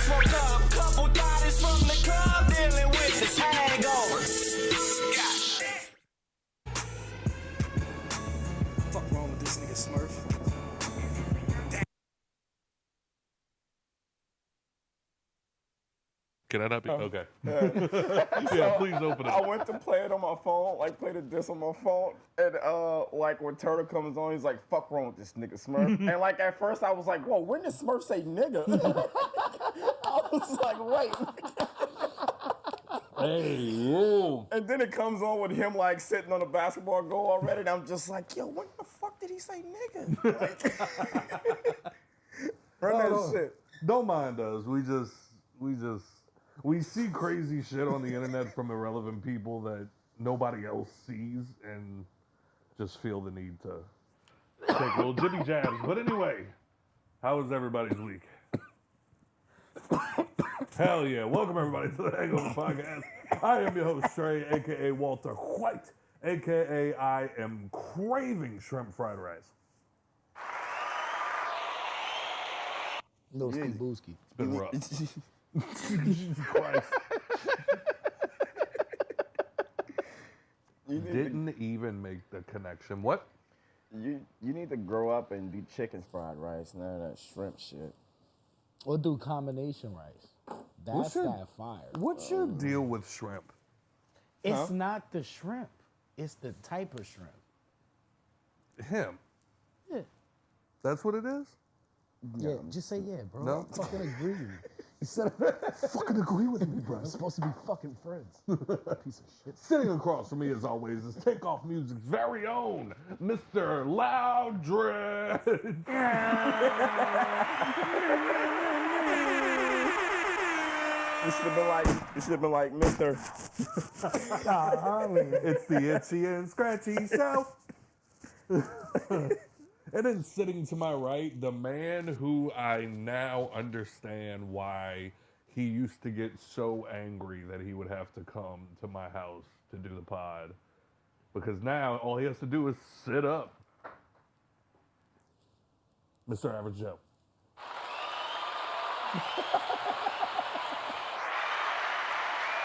smoke up. Couple bodies from the club dealing with this hangover. Fuck wrong with this nigga Smurf? Can I not be? Okay. So, please open it. I went to play it on my phone, like play the disc on my phone, and like when Turtle comes on, he's like, "Fuck wrong with this nigga Smurf?" And like at first I was like, "Whoa, when did Smurf say nigga?" I was like, "Wait." Hey, whoa. And then it comes on with him like sitting on the basketball goal already, and I'm just like, "Yo, when the fuck did he say nigga?" Like, run that shit. Don't mind us. We see crazy shit on the internet from irrelevant people that nobody else sees and just feel the need to take little jibby jabs. But anyway, how was everybody's week? Hell yeah. Welcome everybody to the Hangover Podcast. I am your host, Trey, a.k.a. Walter White, a.k.a. I am craving shrimp fried rice. No ski booski. It's been rough. Jesus Christ. Didn't even make the connection. What? You need to grow up and do chicken fried rice, none of that shrimp shit. Or do combination rice. That's that fire. What's your deal with shrimp? It's not the shrimp. It's the type of shrimp. Him. Yeah. That's what it is? Yeah, just say yeah, bro. No. I fucking agree. Instead of fucking agree with me, bro. We're supposed to be fucking friends. Piece of shit. Sitting across from me, as always, is Takeoff Music's very own Mr. Loudred. You should have been like Mr. It's the Itchy and Scratchy Show. And then sitting to my right, the man who I now understand why he used to get so angry that he would have to come to my house to do the pod. Because now all he has to do is sit up. Mr. Average Joe.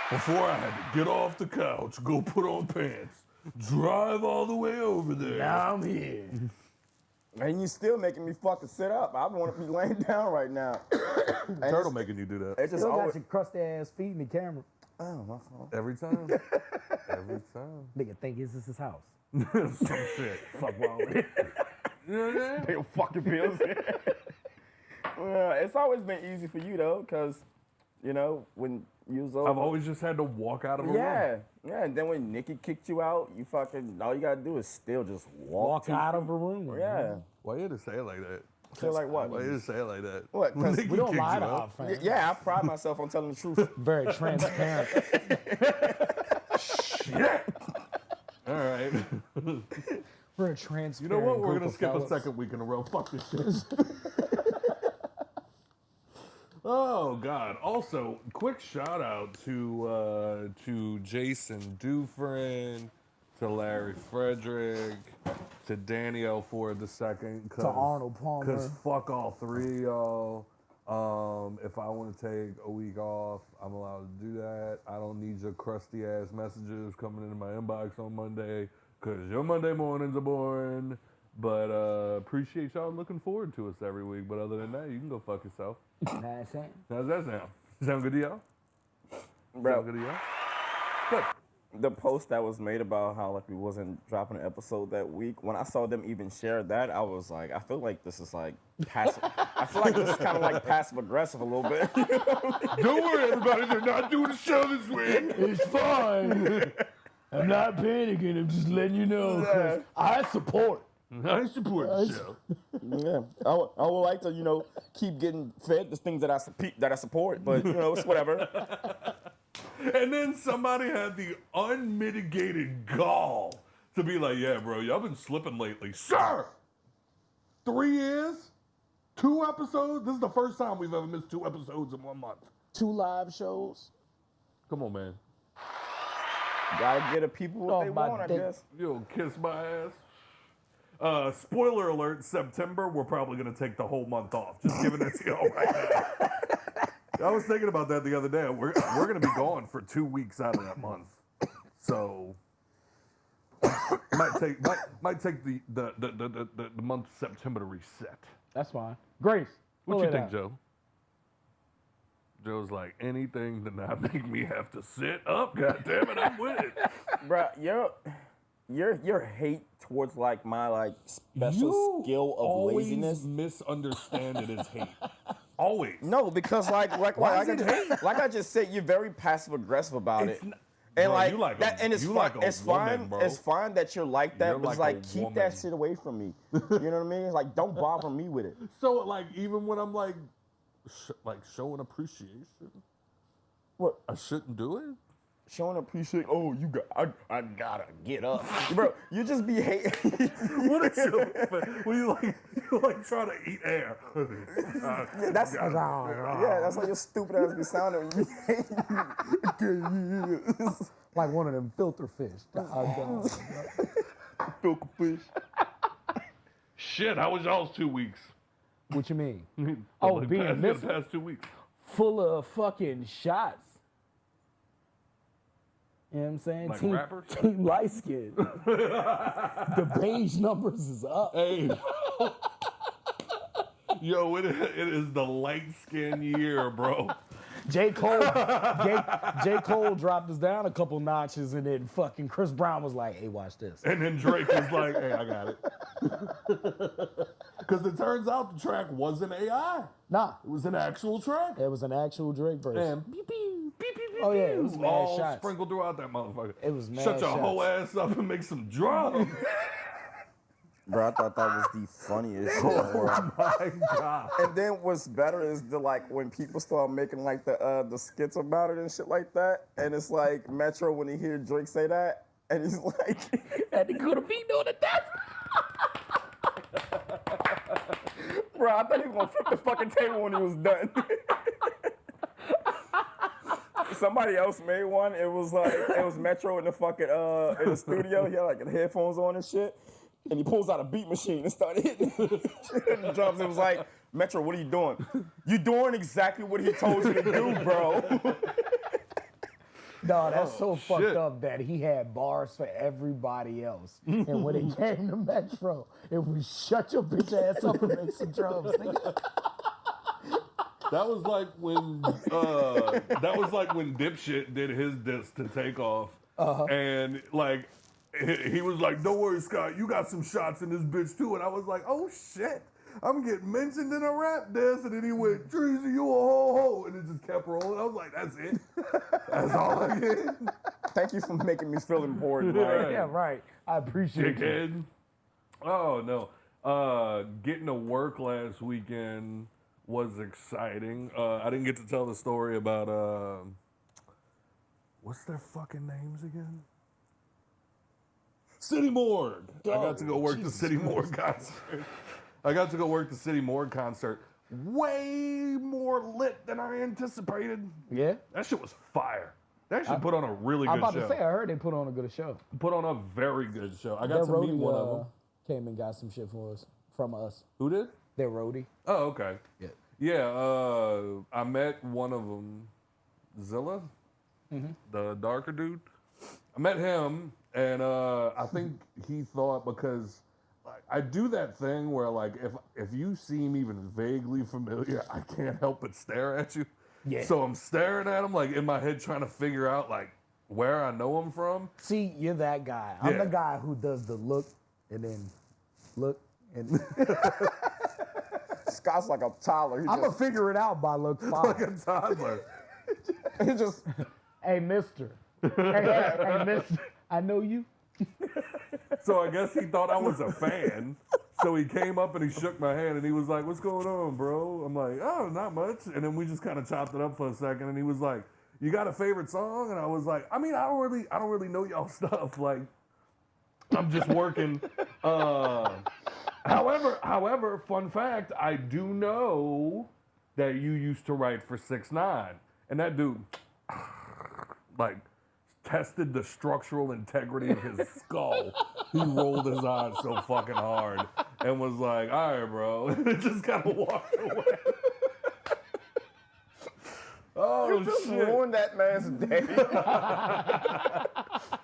Before I had to get off the couch, go put on pants, drive all the way over there. Now I'm here. And you still making me fucking sit up. I want to be laying down right now. Turtle making you do that. It's just Still always, got your crusty ass feet in the camera. oh, my fault. Every time. Every time. Nigga think this is his house. Some shit. Fuck wrong with it. You know what I'm saying? Pay your fucking bills. Well, it's always been easy for you though, cause you know when you was over. I've always just had to walk out of a room. Yeah. And then when Nikki kicked you out, you fucking all you gotta do is still just Walk out of a room. Yeah. Why you had to say it like that? So like what? Why you had to say it like that? What? 'Cause Nikki We don't kicked lie you to out. our fans. Yeah, I pride myself on telling the truth. Very transparent. Shit. All right. We're a transparent. You know what? We're group gonna of skip fellas. a second week in a row. Fuck this shit. Oh God! Also, quick shout out to Jason Dufresne, to Larry Frederick, to Danielle Ford II, To Arnold Palmer. Cause fuck all three of y'all. If I want to take a week off, I'm allowed to do that. I don't need your crusty ass messages coming into my inbox on Monday, cause your Monday mornings are boring. But appreciate y'all looking forward to us every week. But other than that, you can go fuck yourself. That's it. How's that sound? Sound good to y'all? Bro, Sound good to y'all? Good. the post that was made about how like we wasn't dropping an episode that week, when I saw them even share that, I was like, I feel like this is like passive. I feel like this is kind of like passive aggressive a little bit. Don't worry, everybody. They're not doing the show this week. It's fine. I'm not panicking. I'm just letting you know. 'Cause I support. I support the show. Yeah, I would like to, you know, keep getting fed the things that I support, but you know, it's whatever. And then somebody had the unmitigated gall to be like, yeah, bro, y'all been slipping lately. Sir! 3 years? 2 episodes? This is the first time we've ever missed 2 episodes in 1 month. 2 live shows. Come on, man. Gotta get the people what they my want, I dick. guess. You'll kiss my ass. Spoiler alert, September, we're probably going to take the whole month off. Just giving it to y'all right now. I was thinking about that the other day. We're gonna be gone for 2 weeks out of that month, so might take the month of September to reset. That's fine. Grace, What pull you it think, out. Joe? Joe's like, anything to not make me have to sit up. God damn it, I'm with it. Bruh, your hate towards like my like special skill of always laziness. misunderstand it as hate. Always. No, because like Why is it hate? like I just said, you're very passive aggressive about It's it. not- And Bro, like, you like that, a- and it's you fine. like a It's woman, fine. bro. It's fine that you're like that, You're but it's like a like keep woman. that shit away from me. You know what I mean? It's like don't bother me with it. So like even when I'm like showing appreciation, What? I shouldn't do it. Showing appreciation. Oh, I gotta get up, bro. You just be hating. What is your when you like trying to eat air? Yeah, that's how your stupid ass be sounding when you hate. Like one of them filter fish. Filter fish. Shit, how was y'all's 2 weeks? What you mean? Oh, Oh, being the missing? past 2 weeks. Full of fucking shots. You know what I'm saying? Like team, rappers? Team Lightskin. The beige numbers is up. Hey. Yo, it is the light skin year, bro. J. Cole dropped us down a couple notches, and then fucking Chris Brown was like, hey, watch this. And then Drake was like, hey, I got it. Because it turns out the track wasn't AI. Nah, It was an actual track. it was an actual Drake verse. And beep, beep, beep, beep, beep, Oh, yeah, it was beep, mad all shots. sprinkled throughout that motherfucker. It was mad Shut your shots. whole ass up and make some drums. Bro, I thought that was the funniest shit. Oh Bro. my God. And then what's better is the like when people start making like the skits about it and shit like that, and it's like Metro when he hear Drake say that, and he's like, And he could have been doing it. bro, I thought he was gonna flip the fucking table when he was done. Somebody else made one. It was Metro in the fucking in the studio. He had like the headphones on and shit. And he pulls out a beat machine and started hitting the drums. It was like, Metro, what are you doing? You doing exactly what he told you to do, bro. No, that's so shit. fucked up that he had bars for everybody else. And when it came to Metro, it was shut your bitch ass up and make some drums, nigga. That was like when Dipshit did his diss to Take Off, and like he was like, "Don't worry, Scott, you got some shots in this bitch too." And I was like, "Oh shit, I'm getting mentioned in a rap diss." And then he went, "Treasy, you a ho ho," and it just kept rolling. I was like, "That's it. That's all I get." Thank you for making me feel important. Yeah. Like, Yeah, right. I appreciate you. Dickhead. Oh no. Getting to work last weekend was exciting. I didn't get to tell the story about what's their fucking names again? City Morgue. I got to go work the City Morgue concert. I got to go work the City Morgue concert. Way more lit than I anticipated. Yeah? That shit was fire. They actually put on a really I'm good about show. to say, I heard they put on a good show. Put on a very good show. I Their got to meet roadie one of them. came and got some shit from us. Who did? Their roadie. Oh, okay. Yeah. Yeah, I met one of them, Zilla, the darker dude. I met him, and I think he thought because like, I do that thing where like if you seem even vaguely familiar, I can't help but stare at you. Yeah. So I'm staring at him like in my head trying to figure out like where I know him from. See, you're that guy. I'm Yeah. the guy who does the look and then look and Scott's like a toddler. He I'm gonna figure it out by look 5. Like a toddler. he just Hey, mister. Hey, mister. I know you. So I guess he thought I was a fan. So he came up and he shook my hand and he was like, "What's going on, bro?" I'm like, "Oh, not much." And then we just kind of chopped it up for a second. And he was like, "You got a favorite song?" And I was like, "I mean, I don't really know y'all stuff. Like, I'm just working." However, fun fact, I do know that you used to write for 6ix9ine, and that dude, like, tested the structural integrity of his skull. He rolled his eyes so fucking hard and was like, "All right, bro," and just kind of walked away. real just shit. ruined that man's day.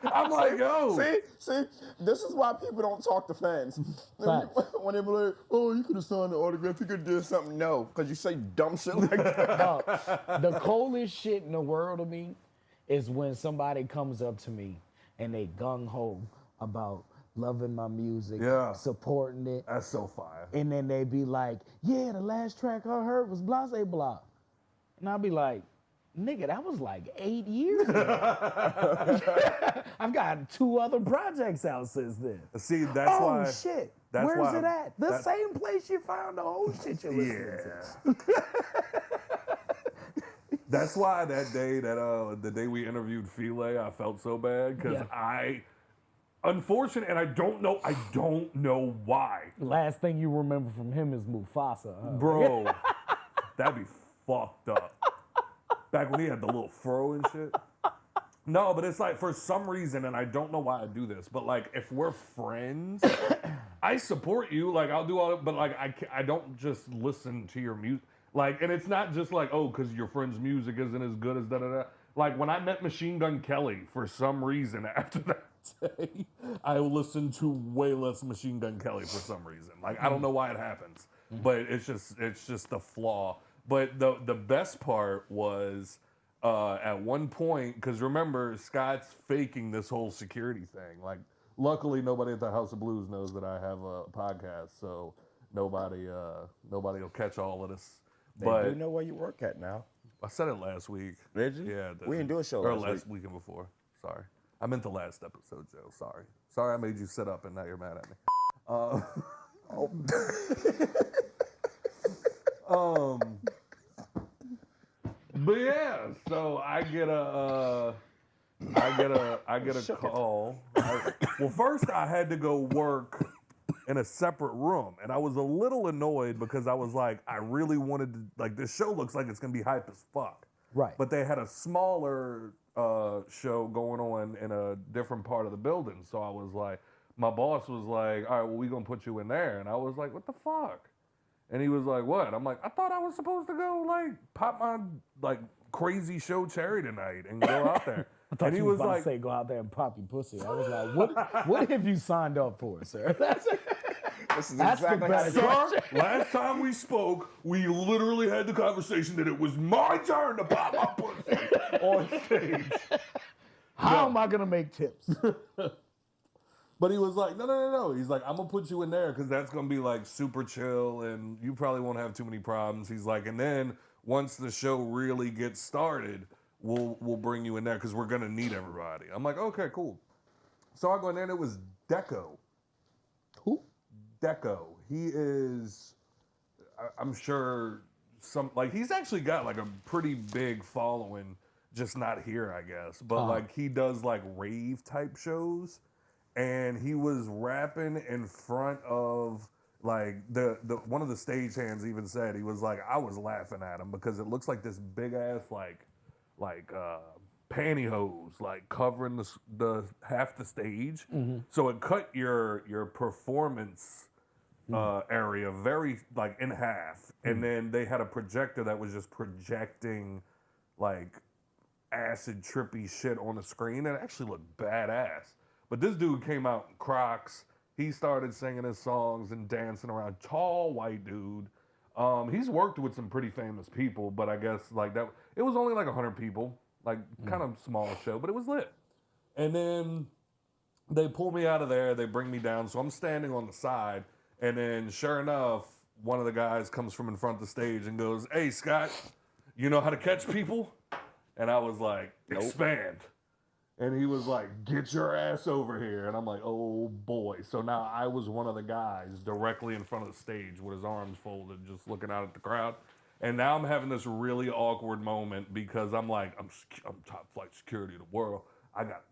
I'm like, yo. See, this is why people don't talk to fans. Facts. When they be like, oh, you could have signed the autograph, you could have did something. No, because you say dumb shit like that. No, the coldest shit in the world to me is when somebody comes up to me and they gung-ho about loving my music, Yeah. supporting it, That's so fire. and then they be like, yeah, the last track I heard was Blase Blah. And I'll be like, nigga, that was like 8 years ago. I've got 2 other projects out since then. See, that's Oh, why. shit. that's Where's why- it at? The that- same place you found the old shit you're listening to. That's why that day the day we interviewed Philae, I felt so bad because Yeah. unfortunate, and I don't know why, Last thing you remember from him is Mufasa, huh? bro. That'd be fucked up. Back when he had the little fro and shit. No, but it's like for some reason, and I don't know why I do this, but like if we're friends, I support you. Like I'll do all, but like I don't just listen to your music. Like, and it's not just like, oh, because your friend's music isn't as good as da-da-da. Like, when I met Machine Gun Kelly, for some reason, after that day, I listened to way less Machine Gun Kelly for some reason. Like, I don't know why it happens, but it's just the flaw. But the best part was at one point, because remember, Scott's faking this whole security thing. Like, luckily, nobody at the House of Blues knows that I have a podcast, so nobody will catch all of this. They But do know where you work at now. I said it last week. Did you? Yeah. We didn't do a show or last weekend before. Sorry. I meant the last episode, Joe. Sorry. Sorry I made you sit up and now you're mad at me. But yeah, so I get a call. Well, first I had to go work in a separate room, and I was a little annoyed because I was like, I really wanted to, like, this show looks like it's gonna be hype as fuck. Right. But they had a smaller show going on in a different part of the building, so I was like, my boss was like, all right, well, we gonna put you in there, and I was like, what the fuck? And he was like, what? I'm like, I thought I was supposed to go, like, pop my, like, crazy show cherry tonight and go out there. I thought And he you was was about like, to say go out there and pop your pussy. I was like, what have you signed up for, sir? This is That's the exactly how best they sir, last time we spoke, we literally had the conversation that it was my turn to pop my pussy on stage. How am I gonna make tips? But he was like, no. He's like, I'm going to put you in there because that's going to be like super chill and you probably won't have too many problems. He's like, and then once the show really gets started, we'll bring you in there because we're going to need everybody. I'm like, okay, cool. So I go in there and it was Deco. Who? Deco. He is, I'm sure, he's actually got like a pretty big following, just not here, I guess. But like he does like rave type shows. And he was rapping in front of like the one of the stagehands even said, he was like, I was laughing at him because it looks like this big ass like pantyhose like covering the half the stage. Mm-hmm. So it cut your performance area very like in half. And then they had a projector that was just projecting like acid trippy shit on the screen. It actually looked badass. But this dude came out in Crocs. He started singing his songs and dancing around. Tall white dude. He's worked with some pretty famous people, but I guess like that. It was only like 100 people, like kind of small show, but it was lit. And then they pull me out of there. They bring me down, so I'm standing on the side. And then, sure enough, one of the guys comes from in front of the stage and goes, "Hey, Scott, you know how to catch people?" And I was like, "Expand." And he was like, "Get your ass over here." And I'm like, oh boy. So now I was one of the guys directly in front of the stage with his arms folded, just looking out at the crowd. And now I'm having this really awkward moment because I'm like, I'm top flight security of the world. I got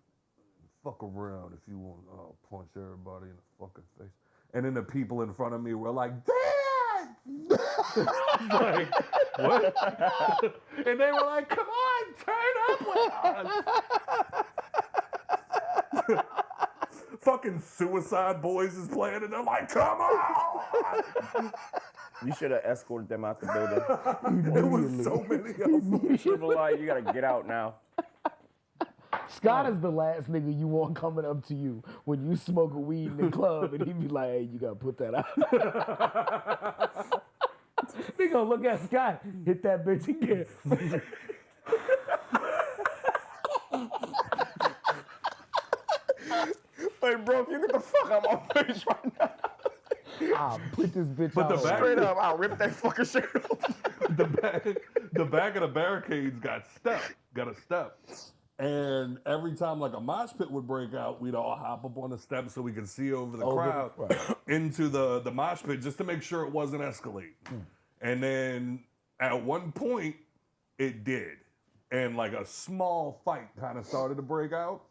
fuck around if you want to punch everybody in the fucking face. And then the people in front of me were like, "Dad!" I was like, what? And they were like, "Come on, turn up with us." Fucking Suicide Boys is playing and they're like, "Come on!" You should have escorted them out the building. There was so many of them. You should have been like, you gotta get out now. Scott is the last nigga you want coming up to you when you smoke a weed in the club, and he be like, "Hey, you gotta put that out." They gonna look at Scott, hit that bitch again. Like, bro, if you get the fuck out of my face right now. I'll put this bitch But out. the back- Straight up, I'll rip that fucking shirt off. the back of the barricades got a step. And every time like a mosh pit would break out, we'd all hop up on the step so we could see over the crowd into the mosh pit just to make sure it wasn't escalating. And then at one point, it did. And like a small fight kind of started to break out.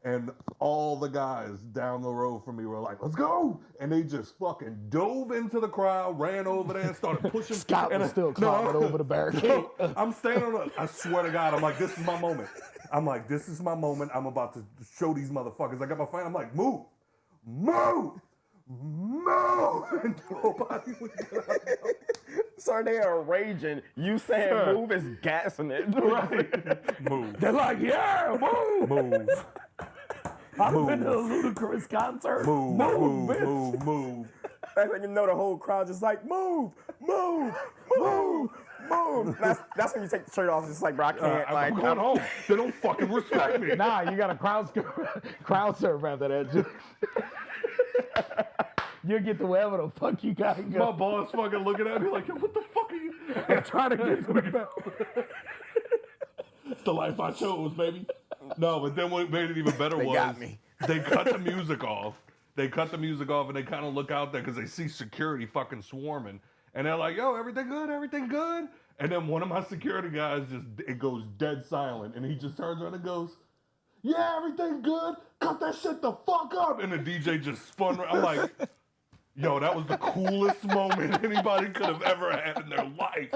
And all the guys down the road from me were like, let's go. And they just fucking dove into the crowd, ran over there, and started pushing. Scott was still climbing over the barricade. I'm standing on I swear to God, I'm like, this is my moment. I'm like, this is my moment. I'm about to show these motherfuckers. I got my phone. I'm like, move. And nobody would get out. Sir, they are raging. You saying move is gassing it. Right. Move. They're like, yeah, move. Move. I've been to a Ludacris concert. Move. bitch. Move. That's when you know the whole crowd just like, move. That's when you take the shirt off. It's just like, bro, I can't. I'm going home. They don't fucking respect me. Nah, you got a crowd surf after that. You'll get to wherever the fuck you gotta go. My boss fucking looking at me like, yo, what the fuck are you? I'm trying to get to the belt. It's the life I chose, baby. No, but then what made it even better was got me. They cut the music off. They cut the music off and they kind of look out there because they see security fucking swarming. And they're like, yo, everything good? Everything good? And then one of my security guys it goes dead silent. And he just turns around and goes, yeah, everything good? Cut that shit the fuck up. And the DJ just spun around. I'm like, yo, that was the coolest moment anybody could have ever had in their life.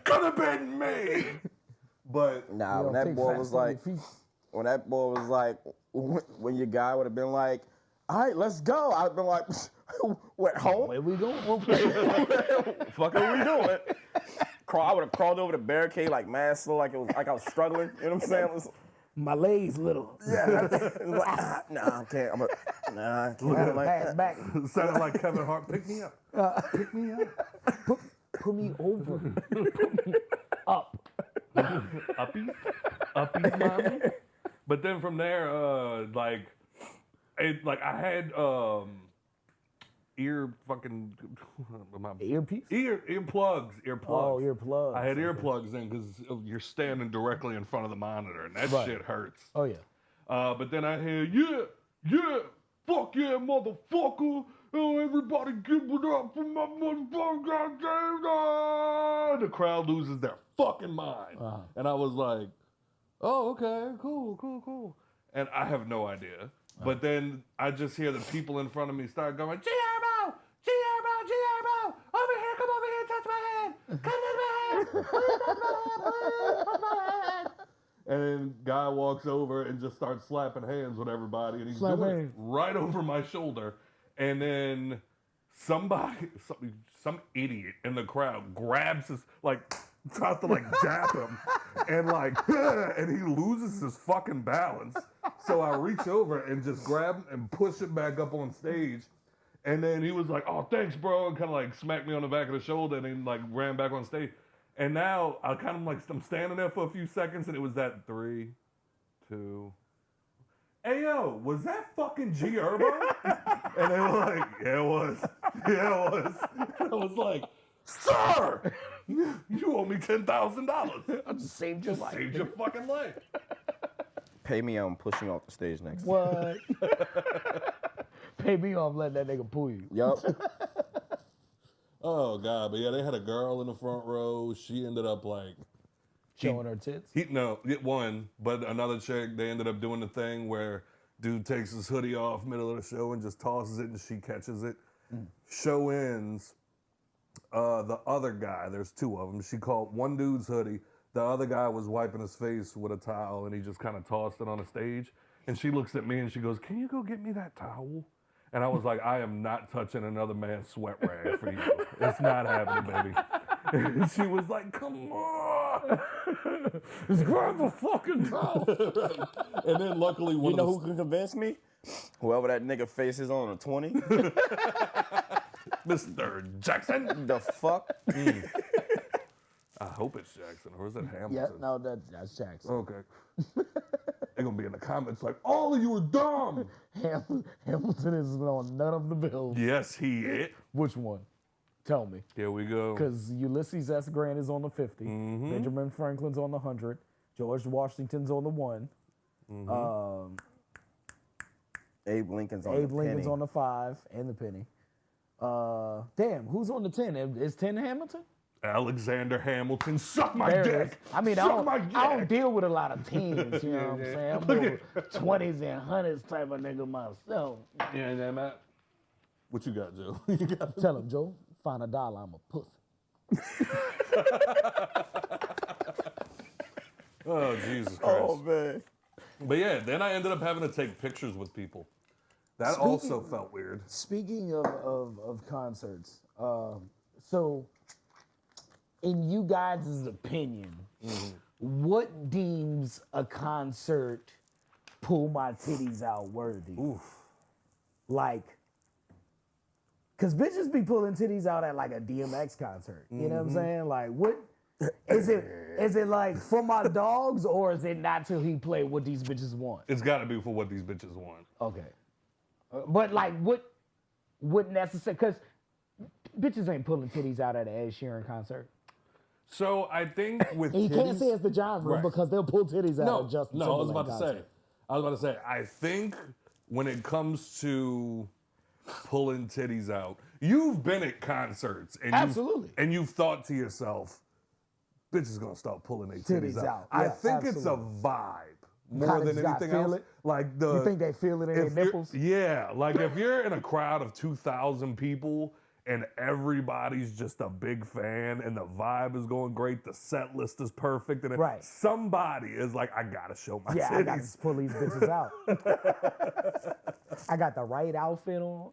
Could have been me. But Nah, when that boy was like, when your guy would have been like, all right, let's go. I'd been like, what, home? Where we going? Fuck are we doing? I would have crawled over the barricade like mad slow, like I was struggling. You know what I'm saying? It was, My legs little. yeah. It was like, nah, I can't. I can't. Pass back. sounded like Kevin Hart. Pick me up. Pick me up. Put me over. Put me up. Uppies, mommy. But then from there, I had ear fucking Earpiece? earplugs. Oh, earplugs. I had earplugs in because you're standing directly in front of the monitor, and that shit hurts. Oh yeah. But then I hear, yeah, fuck yeah, motherfucker. Oh, everybody give it up for my motherfucker. The crowd loses their fucking mind. And I was like, oh, okay, cool. And I have no idea. But then I just hear the people in front of me start going, G-Herbo, over here, come over here, touch my hand. Come touch my hand. Please touch my hand. And then guy walks over and just starts slapping hands with everybody. And he's doing it right over my shoulder. And then some idiot in the crowd grabs his, tries to jab him. And and he loses his fucking balance. So I reach over and just grab him and push him back up on stage. And then he was like, oh, thanks, bro. And kind of smacked me on the back of the shoulder and then ran back on stage. And now I kind of I'm standing there for a few seconds and it was that 3, 2. Hey, yo, was that fucking G Herbo? And they were like, yeah, it was. Yeah, it was. And I was like, sir, you owe me $10,000. I just saved your life. Saved your fucking life. Pay me, I'm pushing off the stage next. What? Pay me off, let that nigga pull you. Yup. Oh, God. But yeah, they had a girl in the front row. She ended up Showing her tits? One, but another chick, they ended up doing the thing where dude takes his hoodie off middle of the show and just tosses it and she catches it. Show ends. The other guy, there's 2 of them. She caught one dude's hoodie. The other guy was wiping his face with a towel and he just kind of tossed it on the stage. And she looks at me and she goes, can you go get me that towel? And I was like, I am not touching another man's sweat rag for you. It's not happening, baby. And she was like, come on. Just grab the fucking towel. And then luckily one You know of who can convince me? Whoever that nigga face is on a 20. Mr. Jackson. The fuck? I hope it's Jackson, or is it Hamilton? Yeah, no, that's Jackson. Okay. They're going to be in the comments like, all of you are dumb. Hamilton is on none of the bills. Yes, he is. Which one? Tell me. Here we go. Because Ulysses S. Grant is on the 50. Mm-hmm. Benjamin Franklin's on the 100. George Washington's on the 1. Mm-hmm. Abe Lincoln's on Abe the Lincoln's penny. on the 5 and the penny. Damn, who's on the 10? Is 10 Hamilton? Alexander Hamilton, suck my There it dick. is. I mean, Suck I don't deal with a lot of teens, you know what I'm saying? I'm more 20s and 100s type of nigga myself. Yeah, yeah, Matt. What you got, Joe? Tell him, Joe, find $1, I'm a pussy. Oh, Jesus Christ. Oh, man. But yeah, then I ended up having to take pictures with people. That also felt weird. Speaking of concerts, so in you guys' opinion, what deems a concert pull my titties out worthy? Oof. Like, cause bitches be pulling titties out at like a DMX concert. You know what I'm saying? Like, what is it? Is it like for my dogs, or is it not till he play what these bitches want? It's got to be for what these bitches want. Okay, but like, what necessary? Cause bitches ain't pulling titties out at an Ed Sheeran concert. So I think with And you titties, can't say it's the genre Right. because they'll pull titties out at Justin I was Timberlake about to say. I think when it comes to pulling titties out, you've been at concerts and Absolutely. you've thought to yourself, bitch is gonna start pulling their titties out. I Yeah, think it's a absolutely. vibe more Kinda than just gotta anything feel else. it. Like You think they feel it in their if you're- nipples? Yeah, like if you're in a crowd of 2,000 people and everybody's just a big fan and the vibe is going great, the set list is perfect, and Right. somebody is like, I gotta show my Yeah, I gotta titties. pull these bitches out. I got the right outfit on.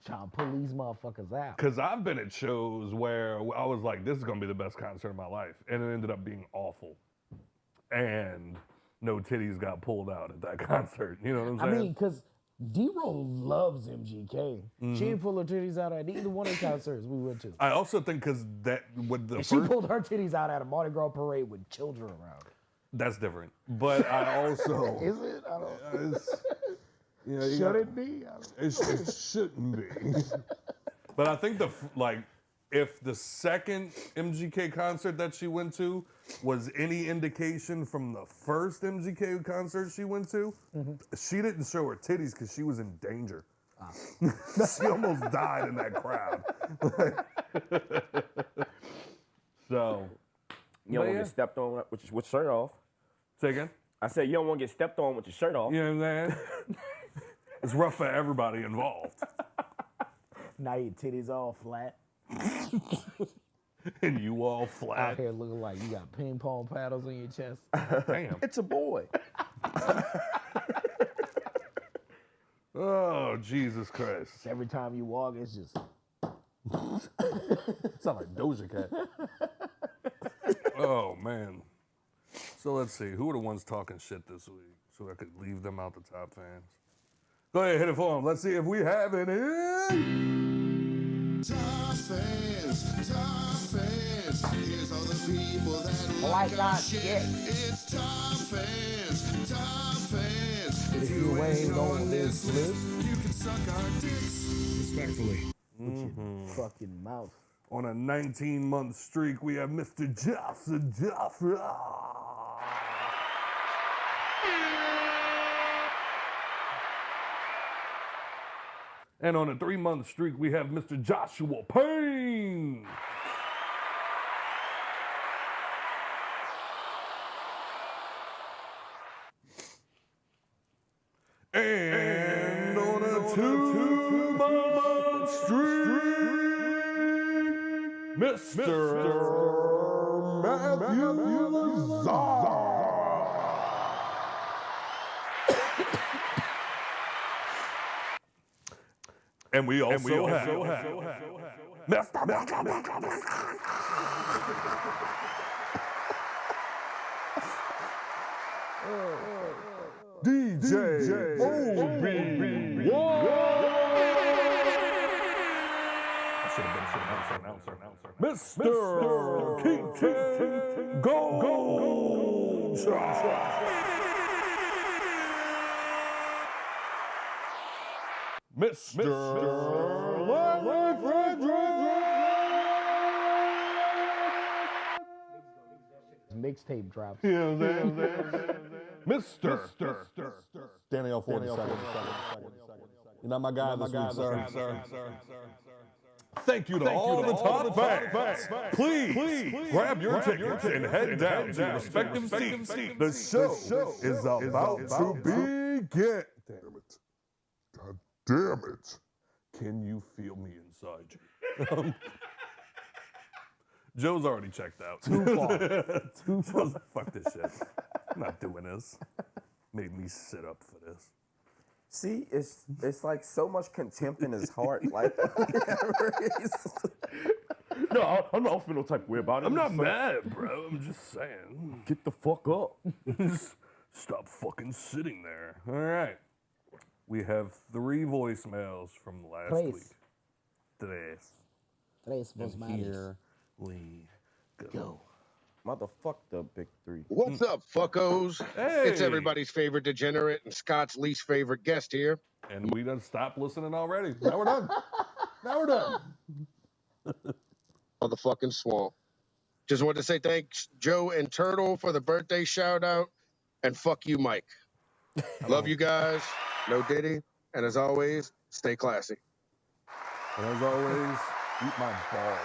Trying to pull these motherfuckers out. Because I've been at shows where I was like, this is gonna be the best concert of my life, and it ended up being awful. And no titties got pulled out at that concert. You know what I'm I saying? mean, because D-Roll loves MGK. She didn't pull her titties out at either one of the concerts we went to. I also think because that with the And she first, pulled her titties out at a Mardi Gras parade with children around her. that's different. But I also Is it? I don't it's, you know, you Should gotta- it be? I don't It shouldn't be. But I think if the second MGK concert that she went to was any indication from the first MGK concert she went to, she didn't show her titties because she was in danger. She almost died in that crowd. So, You don't want to yeah. get stepped on with shirt off. say again? I said you don't want to get stepped on with your shirt off. You know what I'm saying? It's rough for everybody involved. Now your titties all flat. And you all Out flat. here looking like you got ping pong paddles on your chest. Damn. It's a boy. Oh, Jesus Christ. Every time you walk, it's just Sound like Doja Cat. Oh, man. So let's see. Who are the ones talking shit this week? So I could leave them out the top fans. Go ahead, hit it for them. Let's see if we have any. Top fans, top fans. Here's all the people that Like our our shit. It's top fans, top fans. If you ain't on this list, you can suck our dicks. Respectfully. fucking mouth. On a 19-month streak, we have Mr. Johnson. And on a 3-month streak, we have Mr. Joshua Payne. And on a 2-month streak, Mr. Matthew Czar. And we also have DJ Mr. King Gold. Mr. Larry Frederick. Mixtape drops. Mr. Daniel 47. You're not my guy this week, sir. Thank you to all the top fans. Please grab your tickets and head down to your respective seats. The show is about to begin. Damn it. God damn it. Can you feel me inside you? Joe's already checked out. Too far. Joe's, fuck this shit. I'm not doing this. Made me sit up for this. See, it's like so much contempt in his heart. Like, no, I'm not feeling no type of way about it. I'm not mad, bro. I'm just saying. Get the fuck up. Stop fucking sitting there. All right. We have 3 voicemails from last week. Tres voicemails. Here we go. Motherfuck the big 3. What's up, fuckos? Hey. It's everybody's favorite degenerate and Scott's least favorite guest here. And we done stopped listening already. Now we're done. Now we're done. Motherfucking swamp. Just wanted to say thanks, Joe and Turtle, for the birthday shout out. And fuck you, Mike. Love you guys. No Diddy. And as always, stay classy. And as always, eat my balls.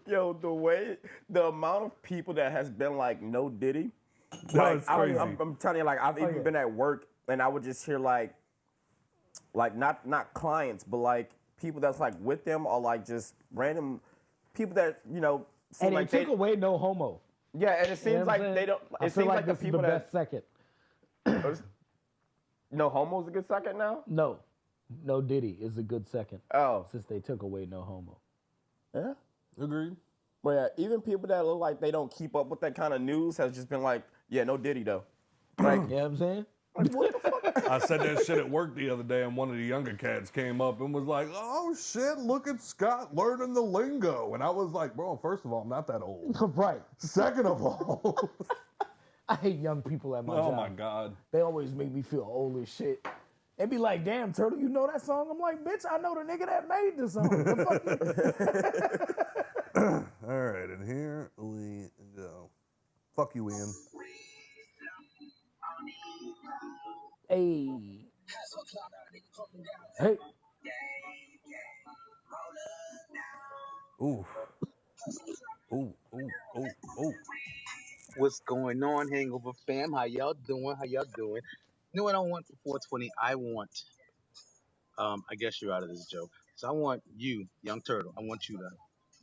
Yo, the amount of people that has been like, no Diddy. No, it's crazy. I'm telling you, like, I've even been at work and I would just hear like not clients, but like people that's like with them or like just random people that, you know, seem And like they took away no homo. Yeah, and it seems like they don't. I It feel seems like the this is people the that best second. no homo's a good second now. No Diddy is a good second. Oh, Since they took away no homo. yeah. Agreed. But yeah, even people that look like they don't keep up with that kind of news has just been like, yeah, no Diddy though. Like, You know what I'm saying? like what the fuck? I said that shit at work the other day, and one of the younger cats came up and was like, "Oh shit, look at Scott learning the lingo." And I was like, "Bro, first of all, I'm not that old. Right. Second of all, I hate young people at my job. oh my god, They always make me feel old as shit. They be like, damn, Turtle, you know that song? I'm like, bitch, I know the nigga that made the song. The fuck you? all right, and here we go. Fuck you, Ian. Hey. Hey. Ooh. Ooh, ooh, ooh, ooh. What's going on, Hangover fam? How y'all doing? You know what I want for 420? I want, I guess you're out of this, Joe. So I want you, Young Turtle, I want you to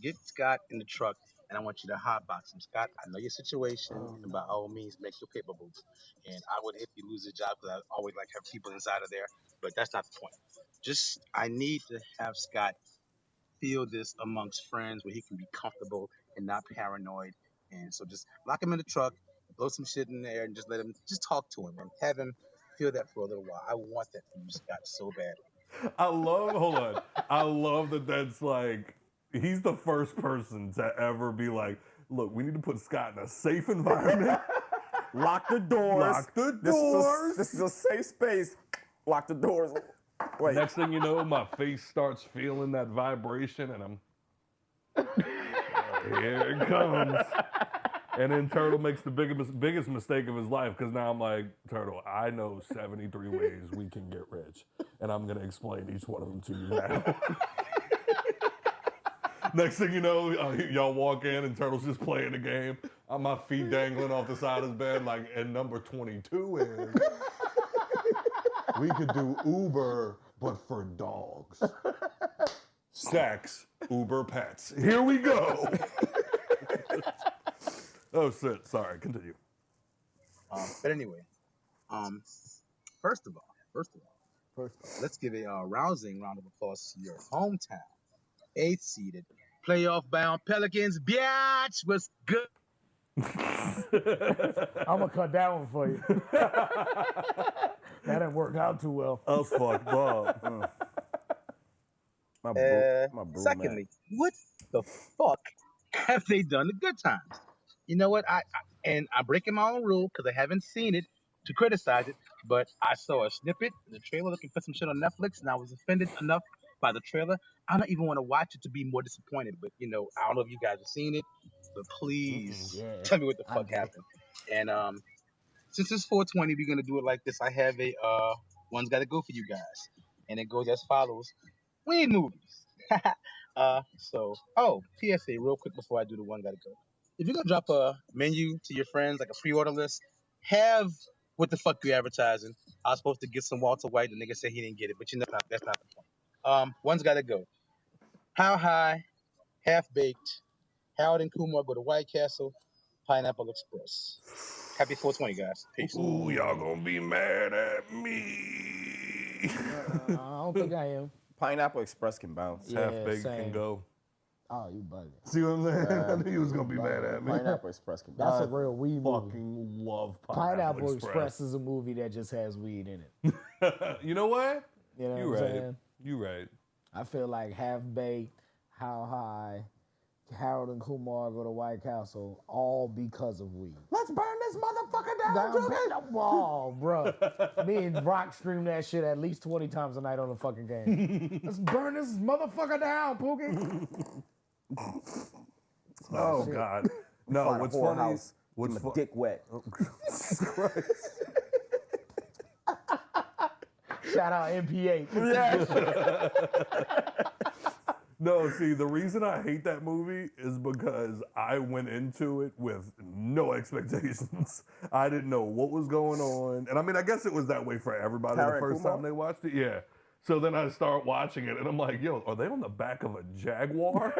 get Scott in the truck, and I want you to hotbox him. Scott, I know your situation, and by all means, make your paper boots. And I would if you lose your job, because I always like have people inside of there, but that's not the point. Just, I need to have Scott feel this amongst friends where he can be comfortable and not paranoid. And so just lock him in the truck, blow some shit in there, and just let him, just talk to him and have him feel that for a little while. I want that from you, Scott, so bad. I love that that's like, he's the first person to ever be like, look, we need to put Scott in a safe environment. Lock the doors. Lock the doors. This is a safe space. Lock the doors. Wait. Next thing you know, my face starts feeling that vibration, and I'm, here it comes. And then Turtle makes the biggest mistake of his life, because now I'm like, Turtle, I know 73 ways we can get rich, and I'm going to explain each one of them to you now. Next thing you know, y'all walk in and Turtle's just playing the game. My feet dangling off the side of his bed, like, and number 22 is, we could do Uber, but for dogs. Sex, Uber pets. Here we go. Oh, shit. Sorry, continue. But anyway, first of all, First of all, let's give a rousing round of applause to your hometown, 8th seeded, playoff bound Pelicans. Biatch, what's good? I'm gonna cut that one for you. That didn't work out too well. I was fucked up. Secondly, what the fuck have they done to Good Times? You know what? I'm breaking my own rule because I haven't seen it to criticize it, but I saw a snippet, the trailer looking for some shit on Netflix, and I was offended enough by the trailer. I don't even want to watch it to be more disappointed. But I don't know if you guys have seen it, but please tell me what the fuck happened. And since it's 420, we're gonna do it like this. I have a one's got to go for you guys, and it goes as follows: weed movies. PSA real quick before I do the one gotta go. If you're gonna drop a menu to your friends, like a pre-order list, have what the fuck you advertising. I was supposed to get some Walter White. The nigga said he didn't get it, but that's not the point. One's gotta go. How High, Half Baked, Harold and Kumar Go to White Castle, Pineapple Express. Happy 420, guys. Peace. Ooh, y'all gonna be mad at me. I don't think I am. Pineapple Express can bounce. Yeah, Half baked same. can go. Oh, you bugging. See what I'm saying? I knew he was gonna be mad at me. Pineapple Express can bounce. That's a real weed movie. Fucking love Pineapple Express is a movie that just has weed in it. You know what? You know You what I'm right. saying? You right. I feel like Half Baked, How High, Harold and Kumar Go to White Castle, all because of weed. Let's burn this motherfucker down. Whoa, bro. Me and Rock stream that shit at least 20 times a night on the fucking game. Let's burn this motherfucker down, Pookie. Oh God. No, Find a what's whorehouse, funny? get What's my fu- dick wet. Christ. Shout out MPA. No, see, the reason I hate that movie is because I went into it with no expectations. I didn't know what was going on. And I mean, I guess it was that way for everybody Harold the first Kumar? time they watched it. Yeah. So then I start watching it and I'm like, yo, are they on the back of a Jaguar?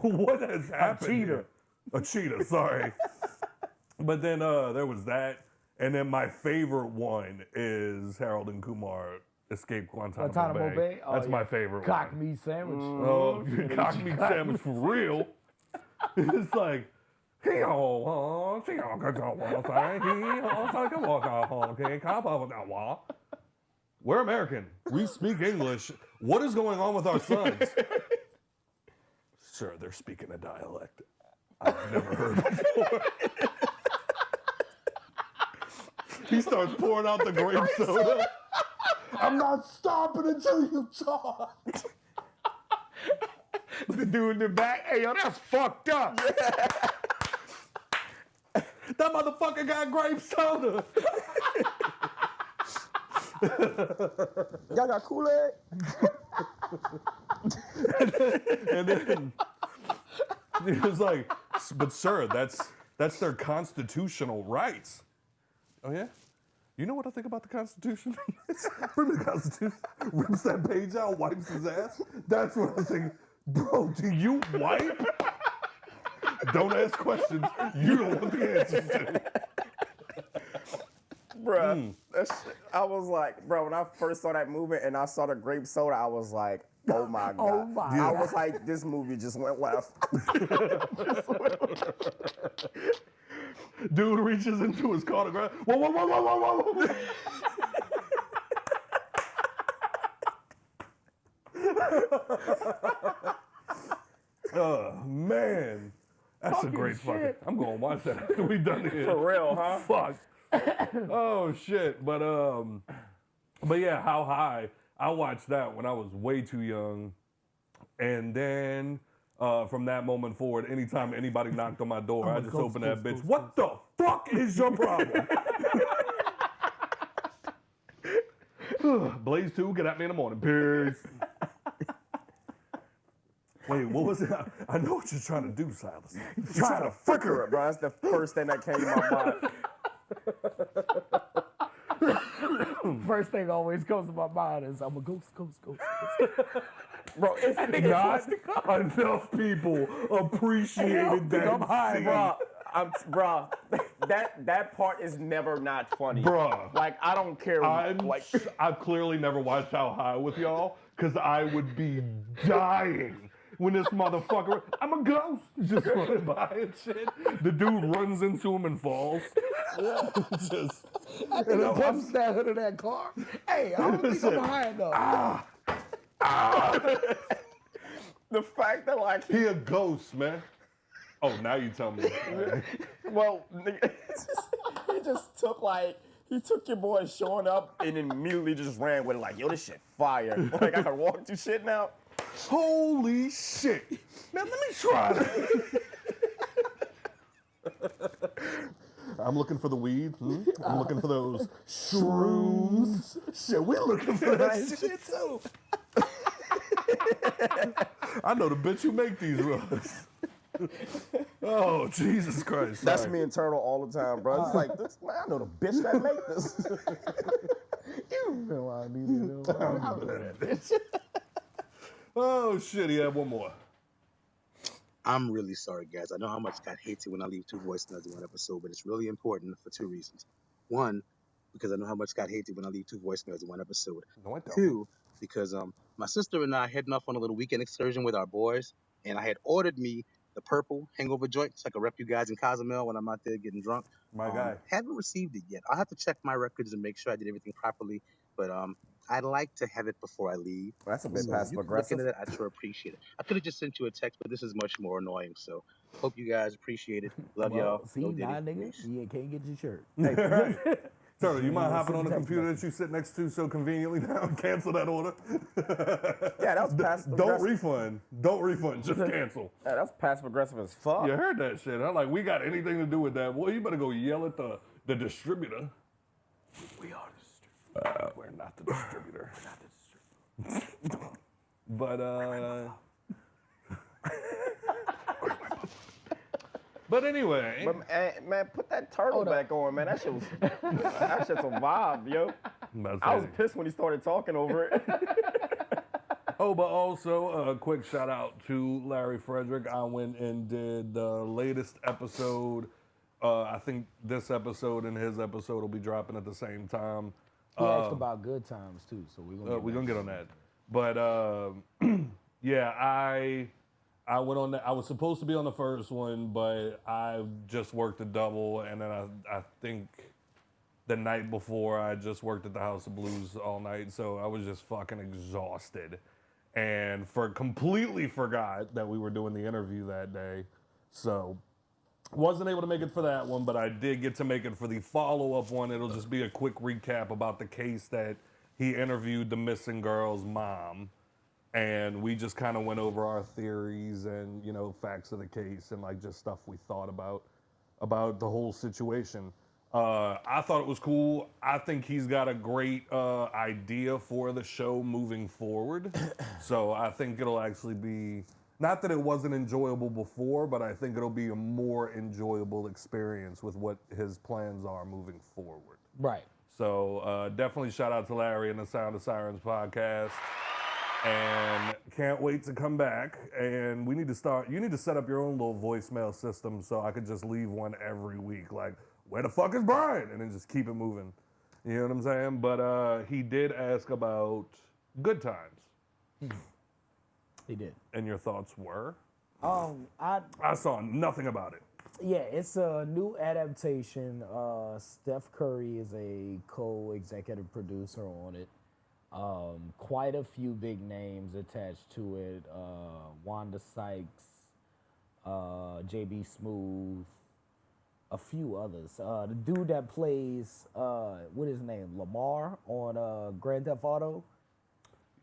What has happened? cheetah. A cheetah, sorry. But then there was that. And then my favorite one is Harold and Kumar Escape Guantanamo Bay. Oh, That's yeah. my favorite Cock one. meat sandwich. Oh, cock meat sandwich for real. It's like, we're American. We speak English. What is going on with our sons? Sir, they're speaking a dialect I've never heard before. He starts pouring out the grape soda. I'm not stopping until you talk. The dude in the back, hey, yo, that's fucked up. That motherfucker got grape soda. Y'all got Kool-Aid? And then he was like, but sir, that's their constitutional rights. Oh yeah? You know what I think about the Constitution? From the Constitution, rips that page out, wipes his ass. That's what I think. Bro, do you wipe? Don't ask questions you don't want the answers to. Bruh, I was like, bro, when I first saw that movie and I saw the grape soda, I was like, oh my God. Oh my I was like, this movie just went left. Dude reaches into his car to grab. Whoa. Oh, man. That's a great fucking. I'm going to watch that after we done it. For real, huh? Fuck. Oh, shit. But yeah, How High? I watched that when I was way too young. And then from that moment forward, anytime anybody knocked on my door, I just opened that bitch. What the fuck is your problem? Blaze 2, get at me in the morning. Peace. Wait, what was it? I know what you're trying to do, Silas. You're trying to fuck her up, Bro, that's the first thing that came to my mind. First thing always comes to my mind is I'm a ghost. Bro, it's Not enough people appreciated that I'm high, scene. bro. Bro, that part is never not funny. Bruh. Like, I don't care. I've clearly never watched How High with y'all, because I would be dying when this motherfucker, I'm a ghost, just running by and shit. The dude runs into him and falls. Yeah. Just, I think I punched that hood of that car. Hey, I don't think I'm high enough. The fact that, like, he a ghost, man. Oh, now you tell me. well, he just took, like, he took your boy showing up and then immediately just ran with it, like, yo, this shit fire. Like, I can walk through shit now. Holy shit. Now let me try that. I'm looking for the weed. I'm looking for those shrooms. Shit, we're looking for that shit too. I know the bitch who make these rugs. Oh, Jesus Christ. That's sorry. me and Turtle all the time, bro. It's like, this, man, I know the bitch that make this. You know I need to know. Oh, shit, he had one more. I'm really sorry, guys. I know how much God hates it when I leave 2 voice notes in one episode, but it's really important for 2 reasons. 1, because I know how much God hates it when I leave 2 voice notes in one episode. No, I don't. 2, because my sister and I are heading off on a little weekend excursion with our boys, and I had ordered me the purple Hangover joint so I could rep you guys in Cozumel when I'm out there getting drunk. My guy. Haven't received it yet. I'll have to check my records and make sure I did everything properly, but I'd like to have it before I leave. That's a bit So passive you can aggressive. look into that. I'd sure appreciate it. I could have just sent you a text, but this is much more annoying. So hope you guys appreciate it. Love y'all. See, Go Diddy. nah, nigga, Peace. you can't get your shirt. Right. Turtle, you mind hopping on the Text computer that you sit next to so conveniently now and cancel that order? Yeah, that was passive Don't aggressive. refund. Don't refund. Just cancel. Yeah, that's passive aggressive as fuck. You heard that shit. I'm like, we got anything to do with that. Boy, you better go yell at the distributor. We are the distributor. We're not the distributor. We're not the distributor. But anyway. But man, put that turtle back on, man. That shit was that shit's a vibe, yo. I was pissed when he started talking over it. Oh, but also a quick shout out to Larry Frederick. I went and did the latest episode. I think this episode and his episode will be dropping at the same time. He asked about good times too, so we're gonna get on that. But yeah, I went on that. I was supposed to be on the first one, but I just worked a double, and then I think the night before I just worked at the House of Blues all night, so I was just fucking exhausted, and completely forgot that we were doing the interview that day, so wasn't able to make it for that one, but I did get to make it for the follow-up one. It'll just be a quick recap about the case that he interviewed the missing girl's mom. And we just kind of went over our theories and, you know, facts of the case and like just stuff we thought about the whole situation. I thought it was cool. I think he's got a great idea for the show moving forward. So I think it'll actually be, not that it wasn't enjoyable before, but I think it'll be a more enjoyable experience with what his plans are moving forward. Right. So definitely shout out to Larry and the Sound of Sirens podcast. And can't wait to come back. And you need to set up your own little voicemail system so I could just leave one every week. Like, where the fuck is Brian? And then just keep it moving. You know what I'm saying? But he did ask about Good Times. He did. And your thoughts were? I saw nothing about it. Yeah, it's a new adaptation. Steph Curry is a co-executive producer on it. Quite a few big names attached to it. Wanda Sykes, JB Smooth, a few others. The dude that plays, what is his name, Lamar on Grand Theft Auto,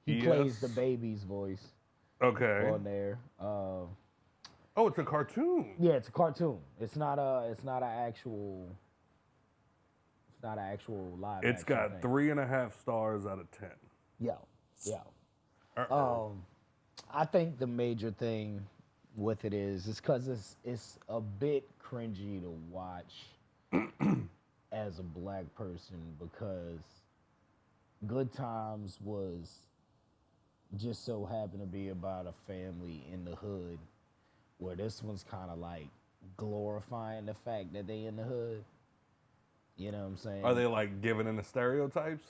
he plays the baby's voice. Okay. On there. Oh, it's a cartoon. Yeah, it's a cartoon. It's not an actual live. It's got 3.5 stars out of 10. Yeah. I think the major thing with it is because it's a bit cringy to watch as a black person, because Good Times was just so happened to be about a family in the hood, where this one's kind of like glorifying the fact that they in the hood. You know what I'm saying? Are they like giving in the stereotypes?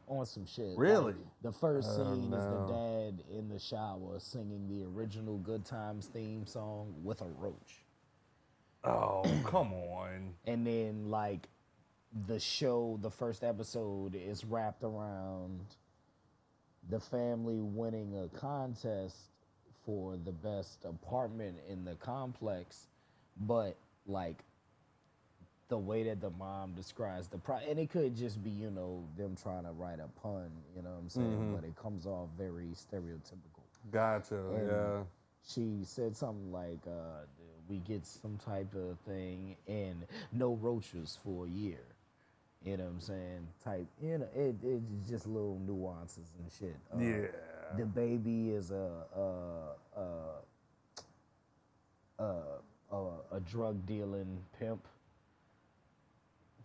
On some shit. Really? Like, the first scene is the no. dad in the shower singing the original Good Times theme song with a roach. Oh, come on. And then, like, the show, the first episode is wrapped around the family winning a contest for the best apartment in the complex, but, like, the way that the mom describes and it could just be, you know, them trying to write a pun, you know what I'm saying? But it comes off very stereotypical. Gotcha, And yeah. she said something like, we get some type of thing and no roaches for a year. You know what I'm saying? Type, you know, it's just little nuances and shit. Yeah. The baby is a drug dealing pimp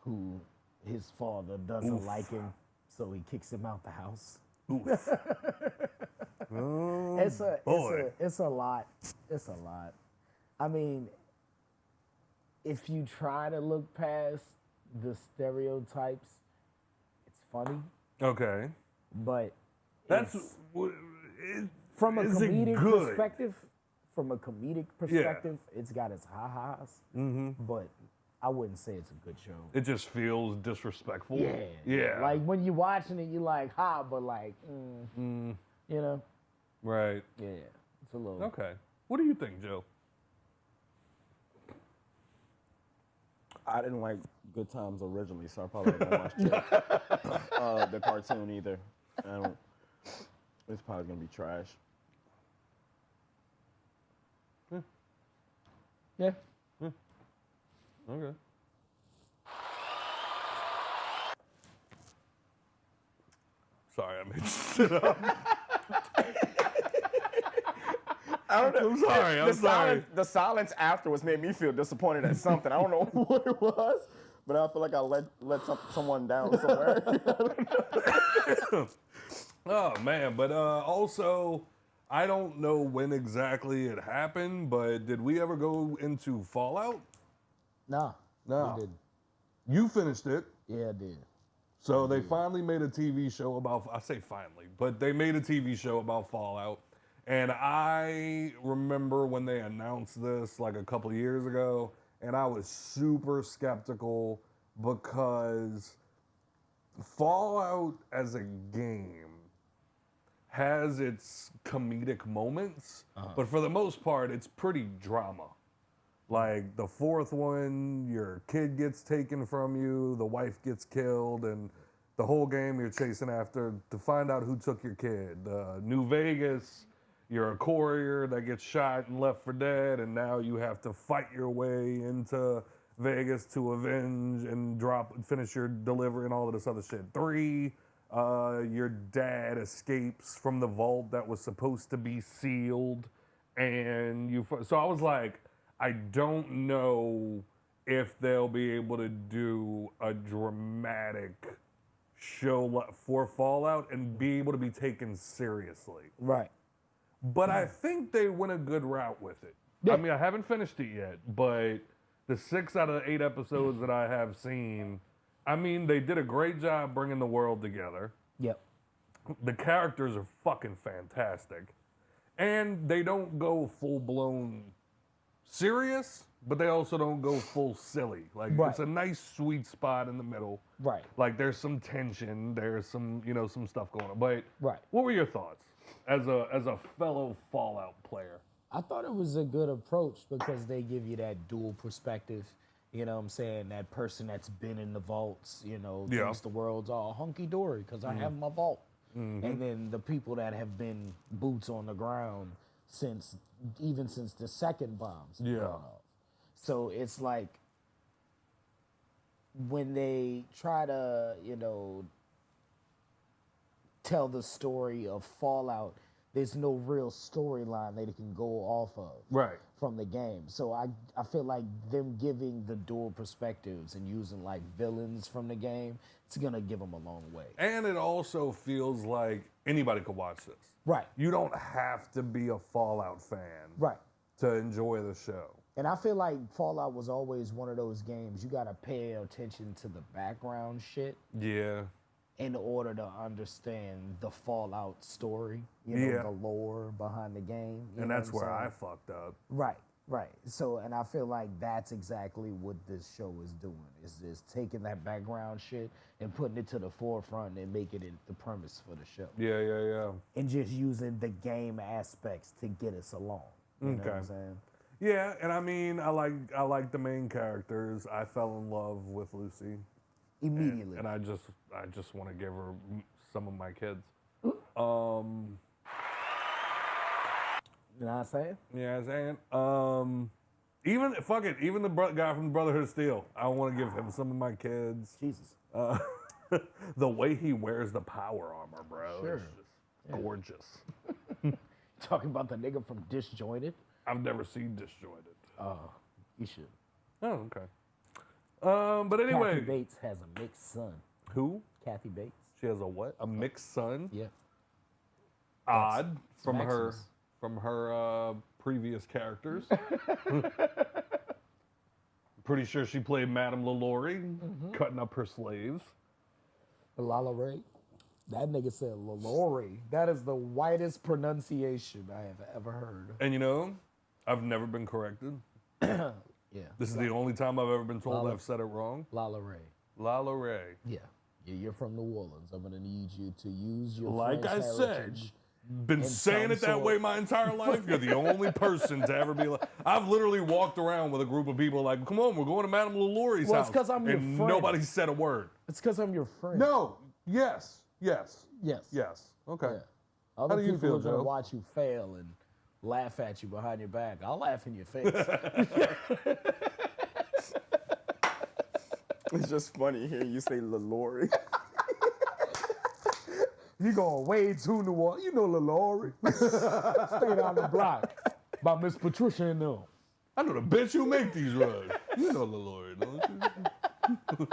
who his father doesn't like him, so he kicks him out the house. Oh, It's boy. a lot. It's a lot. I mean, if you try to look past the stereotypes, it's funny, Okay. but That's it's- it, from a is it comedic good? perspective. From a comedic perspective, it's got its ha-has, but I wouldn't say it's a good show. It just feels disrespectful. Yeah. Yeah. Like when you're watching it, you're like, ha, but like, you know? Right. Yeah. It's a little. Okay. What do you think, Joe? I didn't like Good Times originally, so I probably don't watch the cartoon either. It's probably gonna be trash. Yeah. Okay. Sorry, I made you sit up. I don't know. I'm sorry, I'm sorry. The silence afterwards made me feel disappointed at something. I don't know what it was, but I feel like I let someone down somewhere. Oh, man. But also, I don't know when exactly it happened, but did we ever go into Fallout? Nah. No. We did. You finished it. Yeah, I did. So they finally made a TV show about, I say finally, but they made a TV show about Fallout. And I remember when they announced this like a couple of years ago, and I was super skeptical because Fallout as a game has its comedic moments, but for the most part, it's pretty drama. Like the fourth one, your kid gets taken from you, the wife gets killed, and the whole game you're chasing after to find out who took your kid. New Vegas, you're a courier that gets shot and left for dead, and now you have to fight your way into Vegas to avenge and finish your delivery and all of this other shit. 3, your dad escapes from the vault that was supposed to be sealed, and so I was like, I don't know if they'll be able to do a dramatic show for Fallout and be able to be taken seriously. Right. But I think they went a good route with it. Yeah. I mean, I haven't finished it yet, but the 6 out of 8 episodes that I have seen, I mean, they did a great job bringing the world together. Yep. The characters are fucking fantastic. And they don't go full-blown serious, but they also don't go full silly. Like, Right. it's a nice sweet spot in the middle. Right. Like, there's some tension, there's some, some stuff going on. But Right. what were your thoughts as a fellow Fallout player? I thought it was a good approach because they give you that dual perspective. You know what I'm saying? That person that's been in the vaults, Yeah. thinks the world's all hunky-dory because I have my vault. And then the people that have been boots on the ground even since the second bombs have Yeah. gone off. So it's like when they try to, tell the story of Fallout, there's no real storyline they can go off of Right. from the game. So I feel like them giving the dual perspectives and using like villains from the game, it's gonna give them a long way. And it also feels like anybody could watch this. Right. You don't have to be a Fallout fan Right. to enjoy the show. And I feel like Fallout was always one of those games you gotta pay attention to the background shit Yeah. in order to understand the Fallout story, you know, Yeah. the lore behind the game. You And know that's what I'm where I saying? fucked up. Right. So, and I feel like that's exactly what this show is doing. Is just taking that background shit and putting it to the forefront and making it the premise for the show. Yeah. And just using the game aspects to get us along. You know what I'm saying? Yeah, and I mean, I like the main characters. I fell in love with Lucy. Immediately. And I just want to give her some of my kids. You know what I'm saying? Yeah, I'm saying. Even fuck it, even the guy from Brotherhood of Steel. I want to give him some of my kids. Jesus. The way he wears the power armor, bro, Sure. is just gorgeous. Talking about the nigga from Disjointed? I've never seen Disjointed. You should. Oh, okay. But anyway, Kathy Bates has a mixed son. who? Kathy Bates? She has a what? A mixed son. Yeah. Odd from Maximus. her previous characters. Pretty sure she played Madame LaLaurie, cutting up her slaves. Lala Ray? That nigga said LaLaurie. That is the whitest pronunciation I have ever heard. And you know, I've never been corrected. Yeah. This is the only time I've ever been told Lala- I've said it wrong. Lala Ray. Lala Ray. Yeah. You're from New Orleans. I'm gonna need you to use your Like French I said, heritage. been in saying some it that sort. way my entire life. You're the only person to ever be like. I've literally walked around with a group of people like, come on, we're going to Madame LaLaurie's Well, it's house. 'cause I'm your and friend. nobody said a word. It's because I'm your friend. No. Yes. Yes. Okay. Yeah. Other do you people feel, are gonna Joe? watch you fail and laugh at you behind your back. I'll laugh in your face. It's just funny hearing you say LaLaurie. You going way too New Orleans. You know LaLaurie. Stay down the block by Miss Patricia and them. I know the bitch who make these rugs. You know LaLaurie, don't you?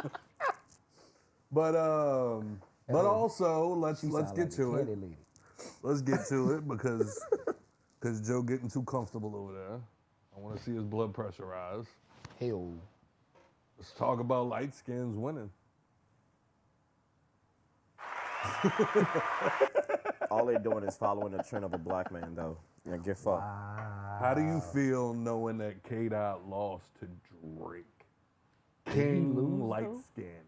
But also let's Sound get like a to it. candy lady. Let's get to it because Joe getting too comfortable over there. I want to see his blood pressure rise. Hell. Let's talk about Lightskins winning. All they doing is following the trend of a black man, though. Yeah, get fucked. How do you feel knowing that K-Dot lost to Drake? King lose, though? Lightskin.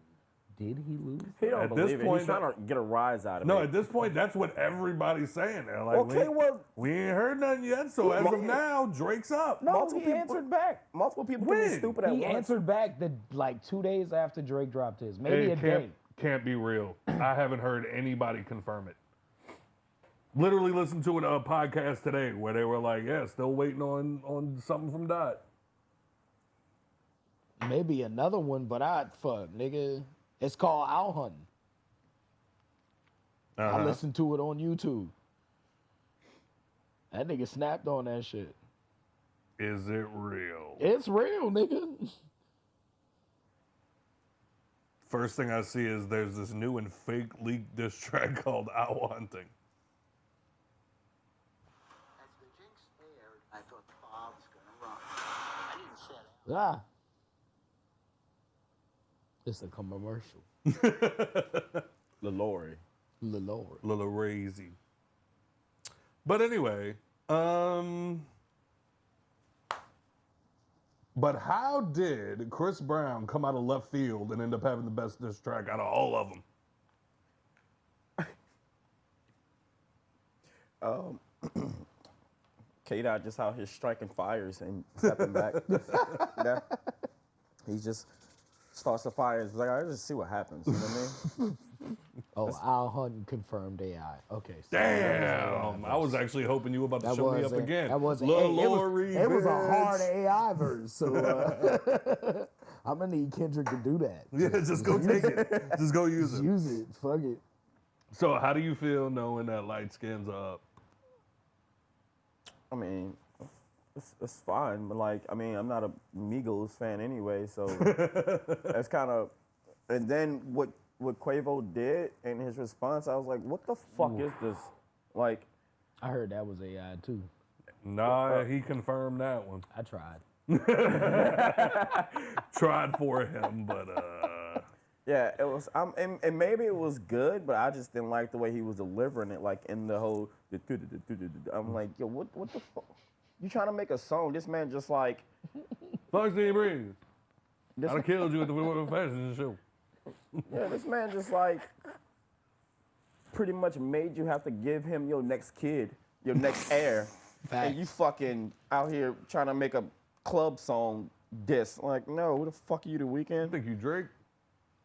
Did he lose? He don't At this believe it. point, He's trying to get a rise out of No, it. at this point, that's what everybody's saying. They're like, Okay, well- we ain't heard nothing yet, so as of now, Drake's up. No, Multiple he people- answered back. Multiple people can When? be stupid at He once. answered back like 2 days after Drake dropped his. Maybe a day. Can't be real. I haven't heard anybody confirm it. Literally listened to a podcast today where they were like, yeah, still waiting on something from Dot. Maybe another one, but fuck, nigga. It's called Owl Hunting. I listened to it on YouTube. That nigga snapped on that shit. Is it real? It's real, nigga. First thing I see is there's this new and fake leaked diss track called Owl Hunting. As the Jinx aired, I thought Bob was going to run. I didn't set up. It's a commercial. LaLaurie. LaLaurie. Little crazy. But anyway, but how did Chris Brown come out of left field and end up having the best diss track out of all of them? K-Dot just out here striking fires and stepping back. Yeah. He just starts the fires. Like, I just see what happens. You know what I mean? Oh, Owl Hunting confirmed AI. Okay. So Damn, I was actually hoping you were about to show me up again. That was LaLaurie, it was a bitch. hard AI verse, so I'm gonna need Kendrick to do that. Yeah, just go take it. Just go use it. Use it. Fuck it. So how do you feel knowing that Lightskins up? I mean, it's fine. But, like, I mean, I'm not a Migos fan anyway, so that's kind of... And then what Quavo did in his response, I was like, what the fuck is this? Like... I heard that was AI too. Nah, he confirmed that one. I tried. Tried for him, but Yeah, it was. And maybe it was good, but I just didn't like the way he was delivering it. Like in the whole. I'm like, yo, what the fuck? You trying to make a song? This man just like. fuck Steve Breeze. This, I killed you at the fashion show. yeah, this man just like. Pretty much made you have to give him your next kid, your next heir, and you fucking out here trying to make a club song diss. Like, no, who the fuck are you, The I Weeknd? think you Drake.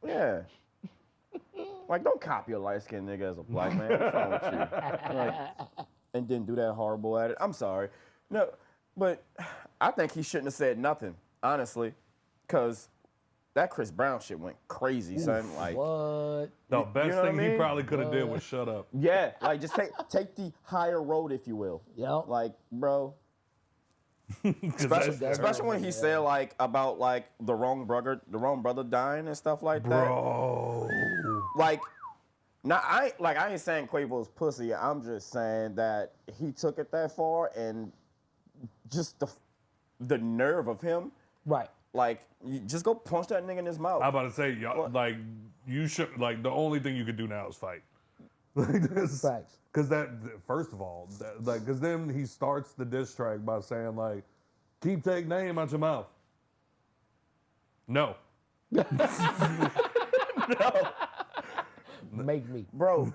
Yeah. Like, don't copy a light-skinned nigga as a black man. What's wrong with you? Like, and didn't do that horrible at it. I'm sorry. No, but I think he shouldn't have said nothing, honestly, because that Chris Brown shit went crazy, son. Like, What? The best know what thing I he mean? probably could have did was shut up. yeah, like just take the higher road, if you will. Yep. Like, bro. 'Cause that shit Especially when he said like about like the wrong brother dying and stuff like that. Bro. Like, now I ain't saying Quavo's pussy. I'm just saying that he took it that far, and just the nerve of him. Right. Like, you just go punch that nigga in his mouth. I'm about to say, y'all, like, you should, like, the only thing you could do now is fight. Like, Facts. Because that, first of all, because then he starts the diss track by saying, like, keep take name out your mouth. No. Make me. Bro,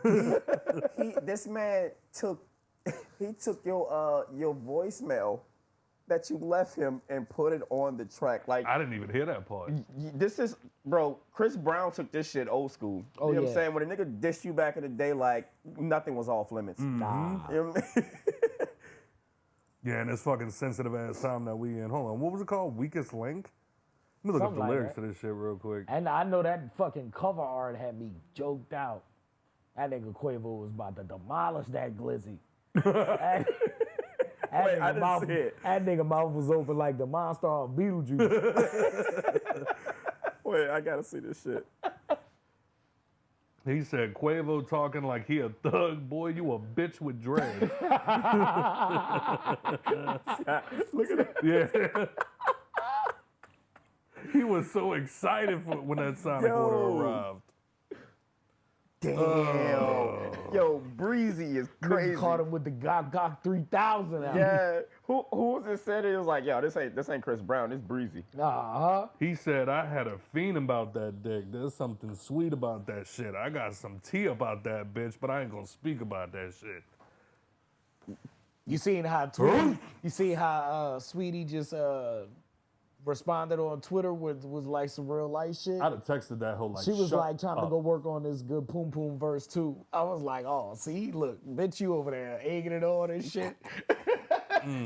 this man took your voicemail that you left him and put it on the track. Like, I didn't even hear that part. this is, bro, Chris Brown took this shit old school. Oh, you know what yeah. I'm saying? When a nigga dissed you back in the day, like, nothing was off limits. Nah. You know what I mean? Yeah, and this fucking sensitive ass time that we in. Hold on, what was it called? Weakest Link? Let me look up Something the like lyrics that. to this shit real quick. And I know that fucking cover art had me joked out. That nigga Quavo was about to demolish that glizzy. that Wait, I nigga didn't mouth, see it. that nigga mouth was open like the monster on Beetlejuice. Wait, I gotta see this shit. He said, Quavo talking like he a thug, boy, you a bitch with dread. Look at that. Yeah. He was so excited for when that Sonic order Yo. arrived. Damn. Yo, Breezy is Nigga crazy. caught him with the Gok 3000 out. Yeah. Who was it said it? It was like, yo, this ain't Chris Brown, this Breezy. Uh-huh. He said, I had a fiend about that dick. There's something sweet about that shit. I got some tea about that bitch, but I ain't gonna speak about that shit. You seen how Sweetie just responded on Twitter with was like some real life shit. I'd have texted that whole like, She was shut like trying to up. go work on this good Poom Poom verse too. I was like, oh, see, look, bitch, you over there egging it on and shit.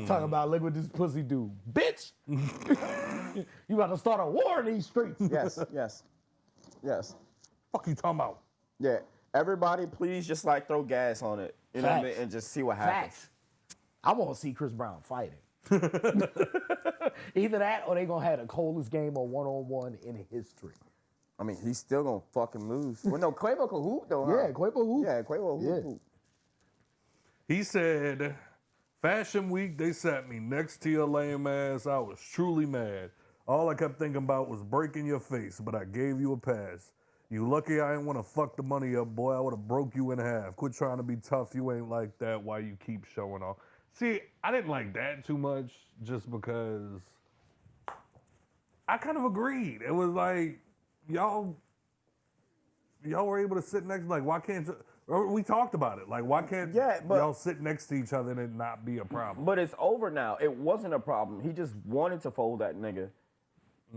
Talking about, look what this pussy do. Bitch! You about to start a war in these streets. Yes. Fuck you talking about? Yeah. Everybody, please just like throw gas on it. You know what I mean? Facts. And just see what happens. Facts. I want to see Chris Brown fighting. Either that or they going to have the coldest game of one-on-one in history. I mean, he's still gonna fucking lose. Well, no, Quavo can hoop though, huh? Yeah, Quavo hoop. Yeah, Quavo hoop. Yeah. He said, Fashion Week, they sat me next to your lame ass. I was truly mad. All I kept thinking about was breaking your face, but I gave you a pass. You lucky I ain't want to fuck the money up, boy. I would have broke you in half. Quit trying to be tough. You ain't like that. Why you keep showing off? See, I didn't like that too much just because I kind of agreed. It was like, y'all were able to sit next, like, why can't you, or we talked about it. Like, why can't y'all sit next to each other and it not be a problem? But it's over now. It wasn't a problem. He just wanted to fold that nigga.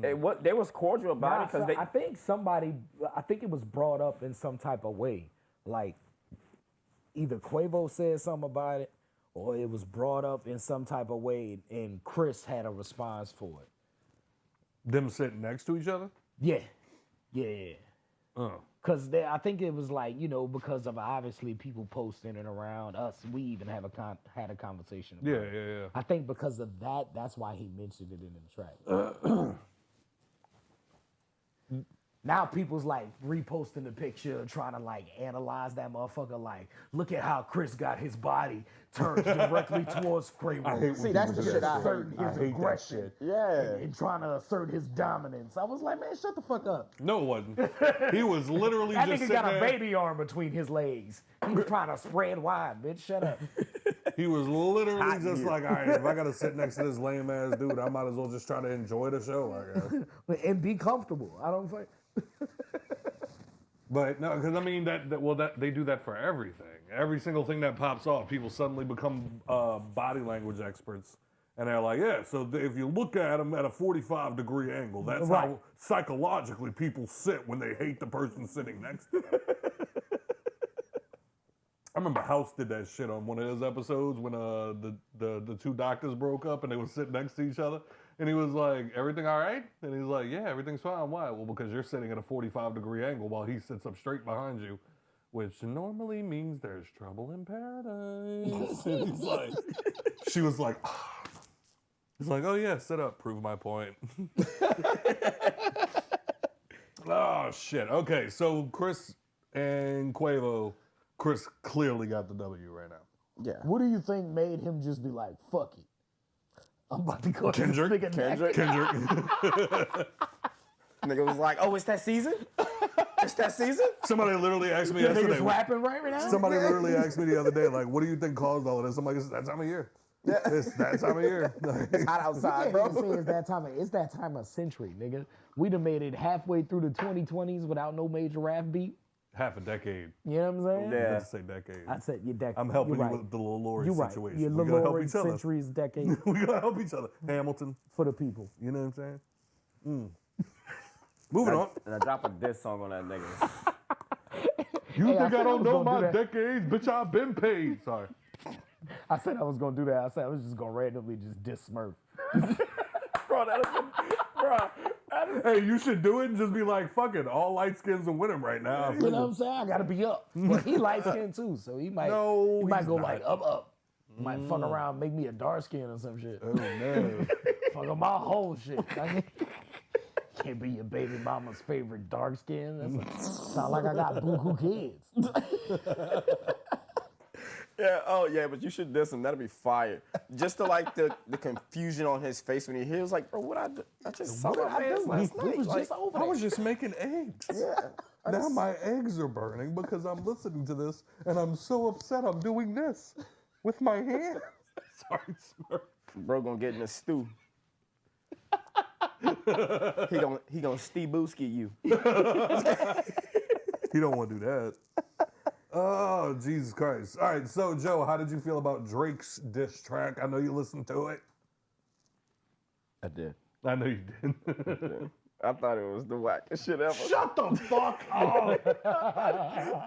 They was cordial about it because they. I think it was brought up in some type of way. Like, either Quavo said something about it, or it was brought up in some type of way, and Chris had a response for it. Them sitting next to each other? Yeah. Uh. Because I think it was like, you know, because of obviously people posting it around us, we even had a conversation about it. Yeah. I think because of that, that's why he mentioned it in the track. Now people's like reposting the picture, trying to like analyze that motherfucker. Like, look at how Chris got his body turned directly towards Quavo. See, that's the shit I hate. Asserting his aggression. Yeah. And trying to assert his dominance. I was like, man, shut the fuck up. No, it wasn't. He was literally That just nigga sitting got a there. baby arm between his legs. He was trying to spread wide, bitch. Shut up. He was literally just like, all right, if I gotta sit next to this lame ass dude, I might as well just try to enjoy the show, I guess. And be comfortable. I don't think. But no, because I mean that they do that for everything. Every single thing that pops off, people suddenly become body language experts, and they're like, yeah. So if you look at them at a 45-degree angle, that's Right. how psychologically people sit when they hate the person sitting next to them. I remember House did that shit on one of his episodes when the two doctors broke up and they were sitting next to each other. And he was like, everything all right? And he's like, yeah, everything's fine. Why? Well, because you're sitting at a 45-degree angle while he sits up straight behind you, which normally means there's trouble in paradise. And he's like, she was like, ah. He's like, oh yeah, sit up, prove my point. Oh, shit. Okay, so Chris and Quavo, Chris clearly got the W right now. Yeah. What do you think made him just be like, fuck it? I'm about to go to this nigga neck. Kendrick. Nigga was like, oh, it's that season? It's that season? Somebody literally asked me Niggas yesterday. rapping right now? Somebody literally asked me the other day, like, what do you think caused all of this? I'm like, it's that time of year. Yeah. It's that time of year. It's hot outside, bro. It's that time of century, nigga. We done made it halfway through the 2020s without no major rap beat. Half a decade. You know what I'm saying? I Yeah. meant to say decade. I said your decade. I'm helping You're you right. with the Lil Lori You're right. situation. Your We gotta help Lil each other. centuries decade We gotta help each other. Hamilton, for the people. you know what I'm saying? Moving on. And I drop a diss song on that nigga. You Hey, I think said I I don't was know gonna my do that. decades? Bitch, I've been paid. Sorry. I said I was gonna do that. I said I was just gonna randomly just diss Smurf. Bro, that is, bro. Hey, you should do it and just be like, fuck it, all light skins are winning right now. You know what I'm saying? I gotta be up. But he light skinned too, so he might No, he might he's go not. like up. Might fuck around, make me a dark skin or some shit. Oh, no. Fuck up my whole shit. Can't be your baby mama's favorite dark skin. Sound like I got buku kids. Yeah, oh yeah, but you should diss him. That'd be fire. Just to like the confusion on his face when he was like, bro, what I do? I just saw my man's last night. He was Like, just over I there. was just making eggs. yeah. Now my eggs are burning because I'm listening to this and I'm so upset I'm doing this with my hand. Sorry, Smurf. Bro gonna get in a stew. he gonna Steve Booski you. He don't want to do that. Oh, Jesus Christ. All right, so Joe, how did you feel about Drake's diss track? I know you listened to it. I did. I know you did. I thought it was the wackest shit ever. Shut the fuck up.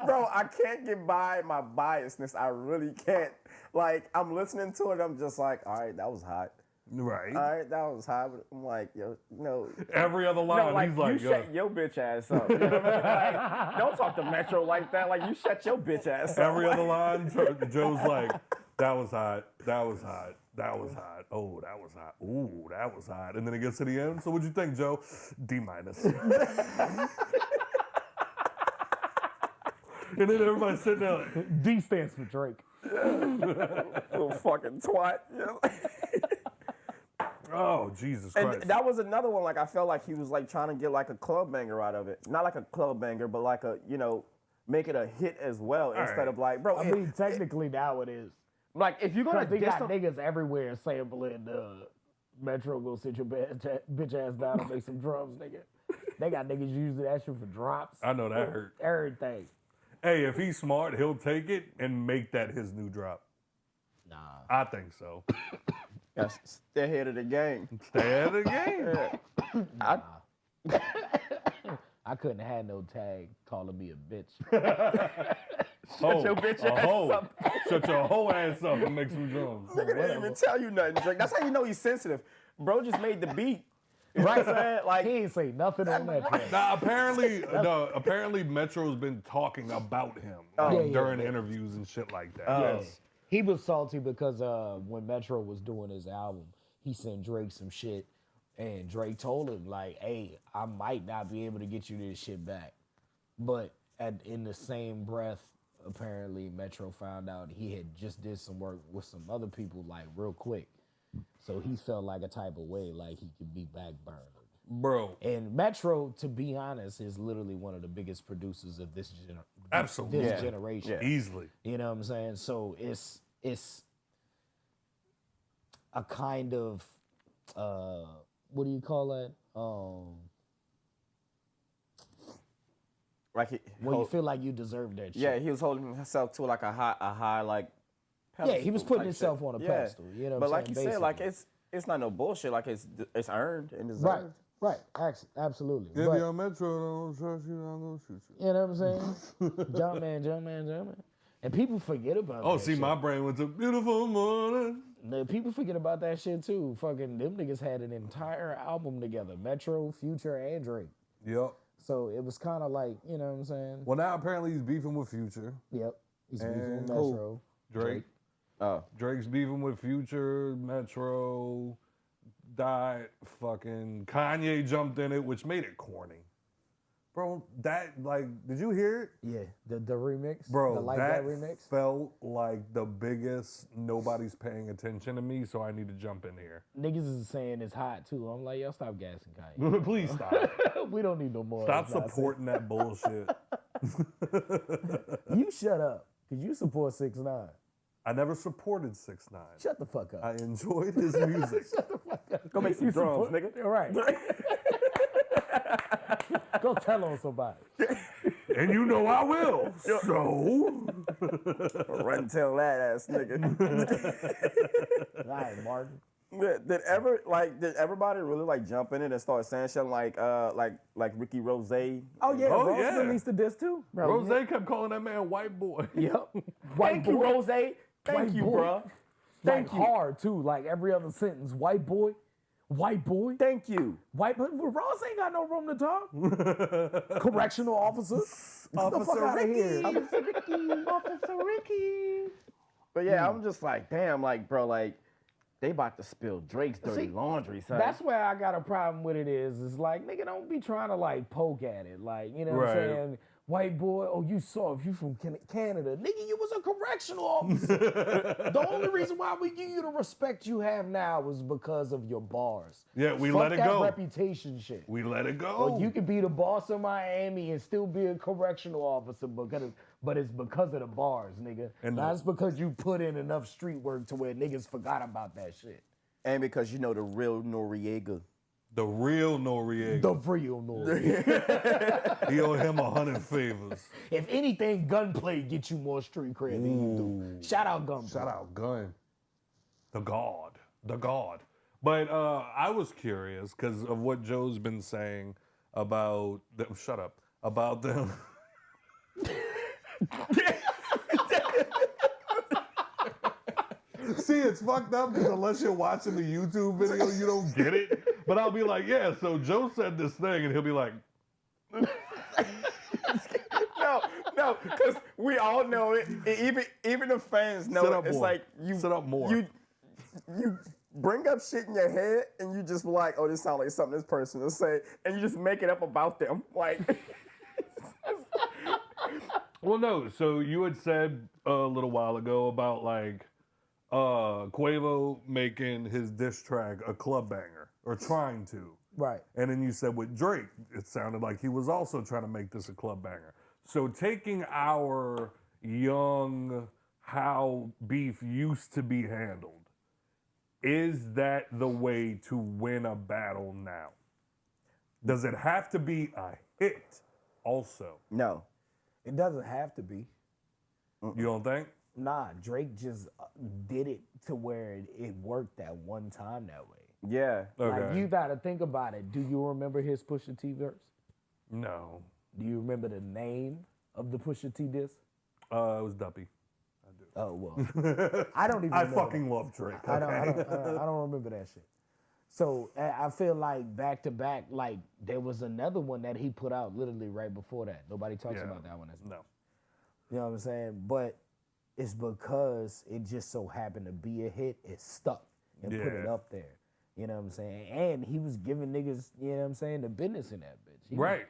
Bro, I can't get by my biasness. I really can't. Like, I'm listening to it, I'm just like, all right, that was hot. Right. All right, that was hot. But I'm like, yo, no. Every other line, No, like, he's like, you shut your bitch ass up. You know what I mean? Like, don't talk to Metro like that. Like, you shut your bitch ass up. every other line, Joe's like, that was hot, that was hot, that was hot, oh, that was hot, ooh, that was hot. And then it gets to the end. So what'd you think, Joe? D-. And then everybody's sitting there like, D stands for Drake. Little fucking twat. You know? oh, Jesus And Christ. that was another one, like, I felt like he was, like, trying to get, like, a club banger out of it. Not like a club banger, but like a, you know, make it a hit as well instead right. of, like, bro. I mean, technically now it is. like, if you're going Because to they diss got him, niggas everywhere sampling Metro go sit your bitch ass down and make some drums, nigga. They got niggas using that shit for drops. I know that hurt. Everything. Hey, if he's smart, he'll take it and make that his new drop. Nah. I think so. yes, stay ahead of the game. Stay ahead of the game. I couldn't have had no tag calling me a bitch. Shut your bitch ass up. Shut your whole ass up and make some drums. Nigga didn't even tell you nothing, Drake. That's how you know he's sensitive. Bro just made the beat. You know what I'm saying? Like, He ain't say nothing on that track. Nah, apparently Metro's been talking about him during interviews and shit like that. Yes. He was salty because when Metro was doing his album, he sent Drake some shit, And Drake told him, like, hey, I might not be able to get you this shit back. But in the same breath, apparently Metro found out he had just did some work with some other people, like, real quick. So he felt like a type of way, like he could be backburned. Bro. And Metro, to be honest, is literally one of the biggest producers of this generation. Yeah. Easily. You know what I'm saying? So it's a kind of what do you call that? Like you feel like you deserve that shit. Yeah, he was holding himself to like a high like pedestal. Yeah, he was putting himself on a pedestal. You know what I'm saying? But like you said, like it's not no bullshit. Like it's earned and deserved. Right, absolutely. If you're Metro, don't trust you, I'm gonna shoot you. You know what I'm saying? Jump man. And people forget about that shit. My brain went to beautiful morning. People forget about that shit too. Fucking them niggas had an entire album together. Metro, Future, and Drake. Yep. So it was kind of like, you know what I'm saying? Well, now apparently he's beefing with Future. Yep. He's beefing with And Metro. Drake. Oh. Drake's beefing with Future, Metro, died, fucking Kanye jumped in it, which made it corny. Bro, that, like, did you hear it? Yeah, the remix? Bro, the Like That remix? felt like the biggest nobody's paying attention to me, so I need to jump in here. Niggas is saying it's hot, too. I'm like, yo, stop gassing Kanye. Please stop. We don't need no more. Stop supporting that bullshit. You shut up, because you support 6ix9ine. I never supported 6ix9ine. Shut the fuck up. I enjoyed his music. Shut the fuck up. Go make some drums, nigga. All right. Go tell on somebody. And you know I will. So. Run and tell that ass nigga. All right, Martin. Did everybody really like jump in it and start saying shit like Ricky Rose? Oh yeah, Oh, Rose yeah. released the disc too. Bro, Rose kept calling that man white boy. Yep. Thank you, Rose. Thank you, bro. Thank you. Hard too, like every other sentence. White boy. White boy. Thank you. White boy. Well, Ross ain't got no room to talk. Correctional officer. Get the fuck out of here. Officer Ricky. But yeah, I'm just like, damn, like, bro, like, they about to spill Drake's dirty laundry, son. That's where I got a problem with it is like, nigga, don't be trying to like poke at it. Like, you know what I'm saying? White boy, oh, you soft, you from Canada. Nigga, you was a correctional officer. The only reason why we give you the respect you have now is because of your bars. Yeah, we Fuck let it that go. Reputation shit. We let it go. Or you could be the boss of Miami and still be a correctional officer, but it's because of the bars, nigga. And Not it's because you put in enough street work to where niggas forgot about that shit. And because you know the real Noriega. The real Noriega. The real Noriega. He owed him 100 favors. If anything, Gunplay gets you more street cred than you do. Shout out Gunplay. Shout out Gun. The God. The God. But I was curious because of what Joe's been saying about them. Shut up. About them. See, it's fucked up because unless you're watching the YouTube video, you don't get it. But I'll be like, yeah, so Joe said this thing, and he'll be like, No, because we all know it. Even the fans know it. It's more. like you Sit up more. You bring up shit in your head and you just be like, oh, this sounds like something this person will say, and you just make it up about them. Like, well, no. So you had said a little while ago about like Quavo making his diss track a club banger or trying to. Right. And then you said with Drake, it sounded like he was also trying to make this a club banger. So taking our young how beef used to be handled, is that the way to win a battle now? Does it have to be a hit also? no. It doesn't have to be. You don't think? Nah, Drake just did it to where it worked that one time that way. Yeah. Okay. Like, you gotta think about it. Do you remember his Pusha T verse? No. Do you remember the name of the Pusha T diss? It was Duppy. Oh, well. I don't even I remember fucking love Drake. I Okay? don't remember that shit. So I feel like back to back, like there was another one that he put out literally right before that. Nobody talks about that one as much. No. You know what I'm saying? But it's because it just so happened to be a hit. It stuck and put it up there. You know what I'm saying? And he was giving niggas, you know what I'm saying, the business in that bitch. He was Right.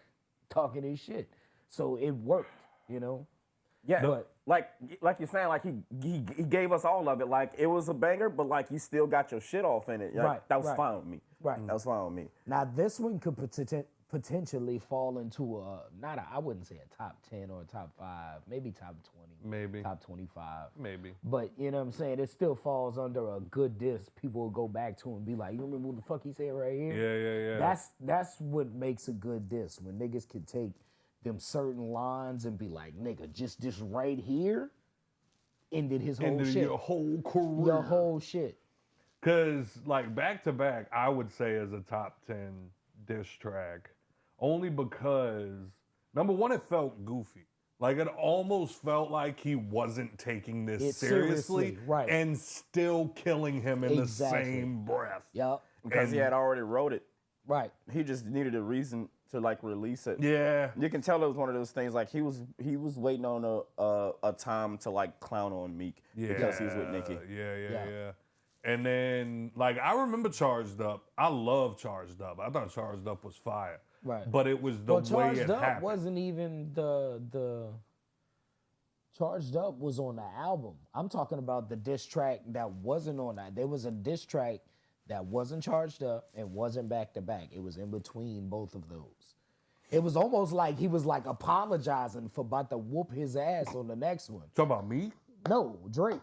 talking his shit. So it worked, you know? Yeah, But like you're saying, like he gave us all of it. Like it was a banger, but like you still got your shit off in it. Like, Right, that was right. fine with me. Right. That was fine with me. now this one could potentially fall into I wouldn't say a top 10 or a top 5, maybe top 20. Maybe. Top 25. Maybe. But you know what I'm saying? It still falls under a good diss. People will go back to and be like, you remember what the fuck he said right here? Yeah. That's what makes a good diss. When niggas can take them certain lines and be like, nigga, just this right here ended his whole Into shit. your whole career. Your whole shit. Cause like back to back, I would say is a top 10 diss track, only because number one, it felt goofy. Like it almost felt like he wasn't taking this It seriously, seriously, right. and still killing him in Exactly. the same breath. Yup. Because he had already wrote it. Right. He just needed a reason to like release it. Yeah. You can tell it was one of those things. Like he was waiting on a time to like clown on Meek because he was with Nicki. Yeah. And then, like, I remember Charged Up. I love Charged Up. I thought Charged Up was fire. Right. But it was the Well, way Charged it Up happened. wasn't even the Charged Up was on the album. I'm talking about the diss track that wasn't on that. There was a diss track that wasn't Charged Up and wasn't back to back. It was in between both of those. It was almost like he was like apologizing for about to whoop his ass on the next one. Talking about me? No, Drake.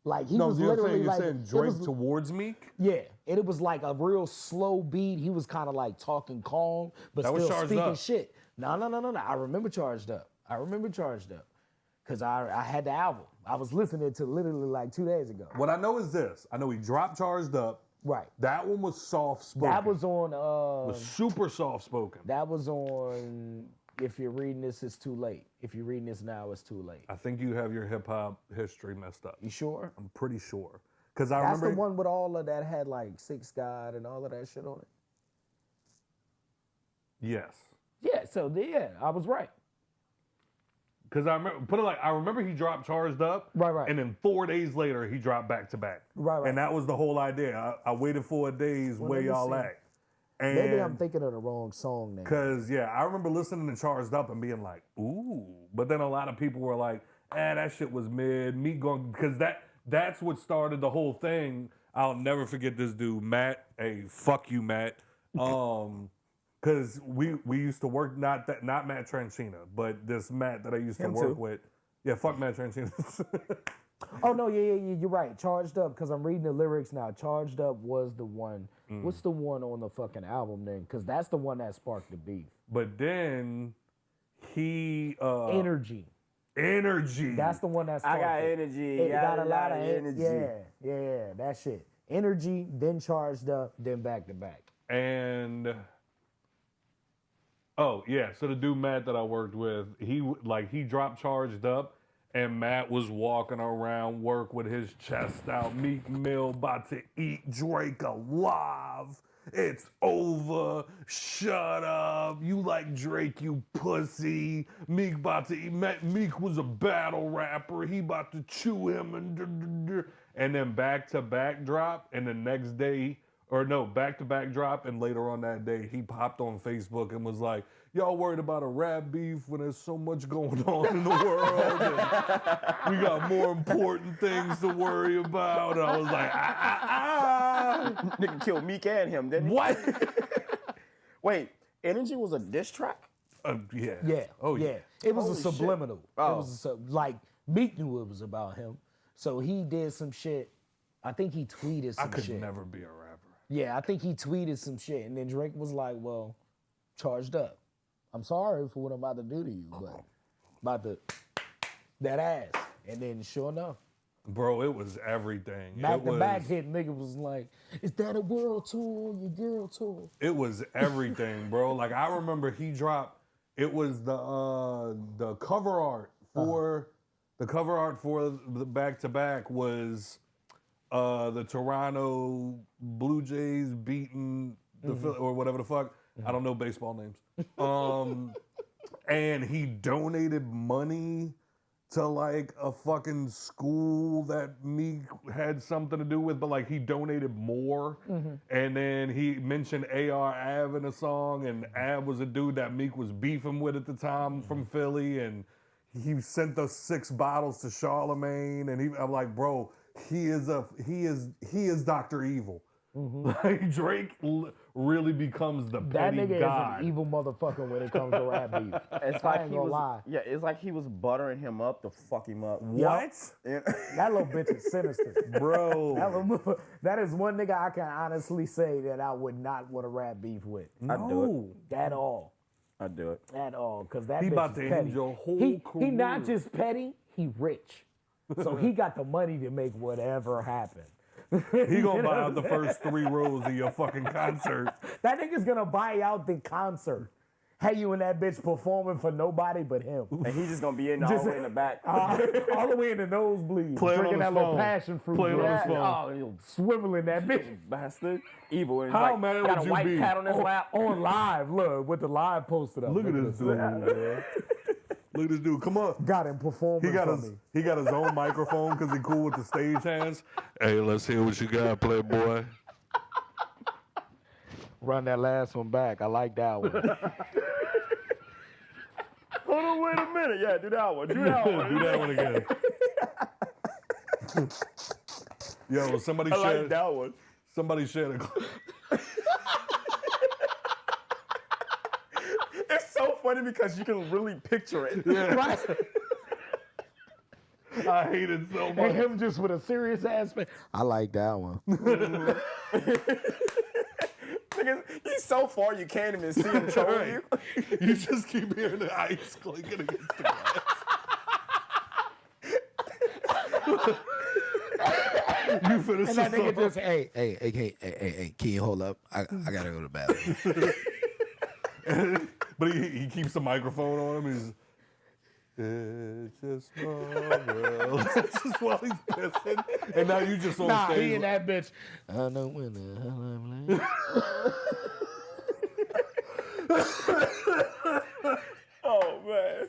Like he No, was you're literally saying, like you're saying it Drake was- towards Meek? Yeah, and it was like a real slow beat. He was kind of like talking calm, but That was still Charged speaking Up. shit. No. I remember Charged Up. Because I had the album. I was listening to literally like 2 days ago. What I know is this. I know he dropped Charged Up. Right. That one was soft spoken. That was on. was super soft spoken. That was on. If you're reading this, it's too late. If you're reading this now, it's too late. I think you have your hip hop history messed up. You sure? I'm pretty sure. Because I That's remember the one with all of that had like Six God and all of that shit on it. Yes. Yeah. So yeah, I was right. Because I remember, I remember he dropped Charged Up. Right. And then 4 days later, he dropped Back to Back. Right. And that was the whole idea. I waited 4 days, Well, where let me y'all see. at? And Maybe I'm thinking of the wrong song now. Because, yeah, I remember listening to Charged Up and being like, ooh. But then a lot of people were like, that shit was mid. Me going, because that's what started the whole thing. I'll never forget this dude, Matt. Hey, fuck you, Matt. Because we used to work, not Matt Tranchina, but this Matt that I used to Him work too. with. Yeah, fuck Matt Tranchina. Oh no, yeah, you're right. Charged Up, because I'm reading the lyrics now. Charged Up was the one. What's the one on the fucking album then? Because that's the one that sparked the beef. But then he Energy. Energy. That's the one that I sparked got it. energy. It got a lot of energy. Yeah, that shit. Energy, then Charged Up, then Back to Back. And oh yeah, so the dude Matt that I worked with, he dropped Charged Up, and Matt was walking around work with his chest out. Meek Mill about to eat Drake alive. It's over. Shut up. You like Drake, you pussy. Meek about to eat. Meek was a battle rapper. He about to chew him and then Back to Back drop, and the next day. Or no, Back to Back drop, and later on that day, he popped on Facebook and was like, y'all worried about a rap beef when there's so much going on in the world, and we got more important things to worry about. And I was like, Nigga killed Meek and him, didn't he? What? Wait, Energy was a diss track? Yeah. Yeah. Oh, yeah. It was Holy a shit. subliminal. Oh. It was like Meek knew it was about him, so he did some shit. I think he tweeted some I could shit. never be a rapper. Yeah, I think he tweeted some shit, and then Drake was like, "Well, Charged Up. I'm sorry for what I'm about to do to you, but about to that ass." And then sure enough, Bro, it was everything. back to back hit, nigga was like, "Is that a world tour? Your girl tour?" It was everything, bro. Like I remember he dropped. It was the cover art for the Back to Back was the Toronto Blue Jays beating the Philly, or whatever the fuck. I don't know baseball names. And he donated money to like a fucking school that Meek had something to do with, but like he donated more. And then he mentioned AR Av in a song, and Av was a dude that Meek was beefing with at the time from Philly, and he sent those 6 bottles to Charlemagne, and I'm like, bro, he is Dr. Evil. Like Drake really becomes the That petty nigga god. is an evil motherfucker when it comes to rap beef. It's I like ain't he gonna was, lie. yeah, it's like he was buttering him up to fuck him up. What? That little bitch is sinister. Bro. That is one nigga I can honestly say that I would not want to rap beef with. I'd do it. At all. I'd do it. At all. Because that He bitch about is to petty. end your whole He career. not just petty, he rich. So he got the money to make whatever happen. He gonna buy out the first 3 rows of your fucking concert. That nigga's gonna buy out the concert. Have you and that bitch performing for nobody but him. And he's just gonna be in all the way in the back. All the way in the nosebleed. Playing on drinking his that little phone. passion fruit. Playing on his Yeah. phone. Oh, swiveling that bitch. Bastard. Evil. And How like, mad got would a you white be? cat on his lap. On live, look, with the live posted up. Look at this dude, man. Look at this dude. Come on. Got him performing He got for his me. he got his own microphone because he cool with the stage hands. Hey, let's hear what you got, Playboy. Run that last one back. I like that one. Hold on, wait a minute. Yeah, do that one. Do that one. Do that one again. Yo, somebody I like shared that one. somebody shared a It's so funny because you can really picture it. Right? I hate it so And much. him just with a serious aspect. I like that one. Nigga, he's so far you can't even see him troll you. You just keep hearing the ice clinking against the glass. You finish And the that nigga song. just, hey, can you hold up? I gotta go to the bathroom. But he keeps the microphone on him. He's it's just my world. It's just while he's pissing. And now you just on Nah, stage. he and that bitch. I know when the hell I'm Oh man.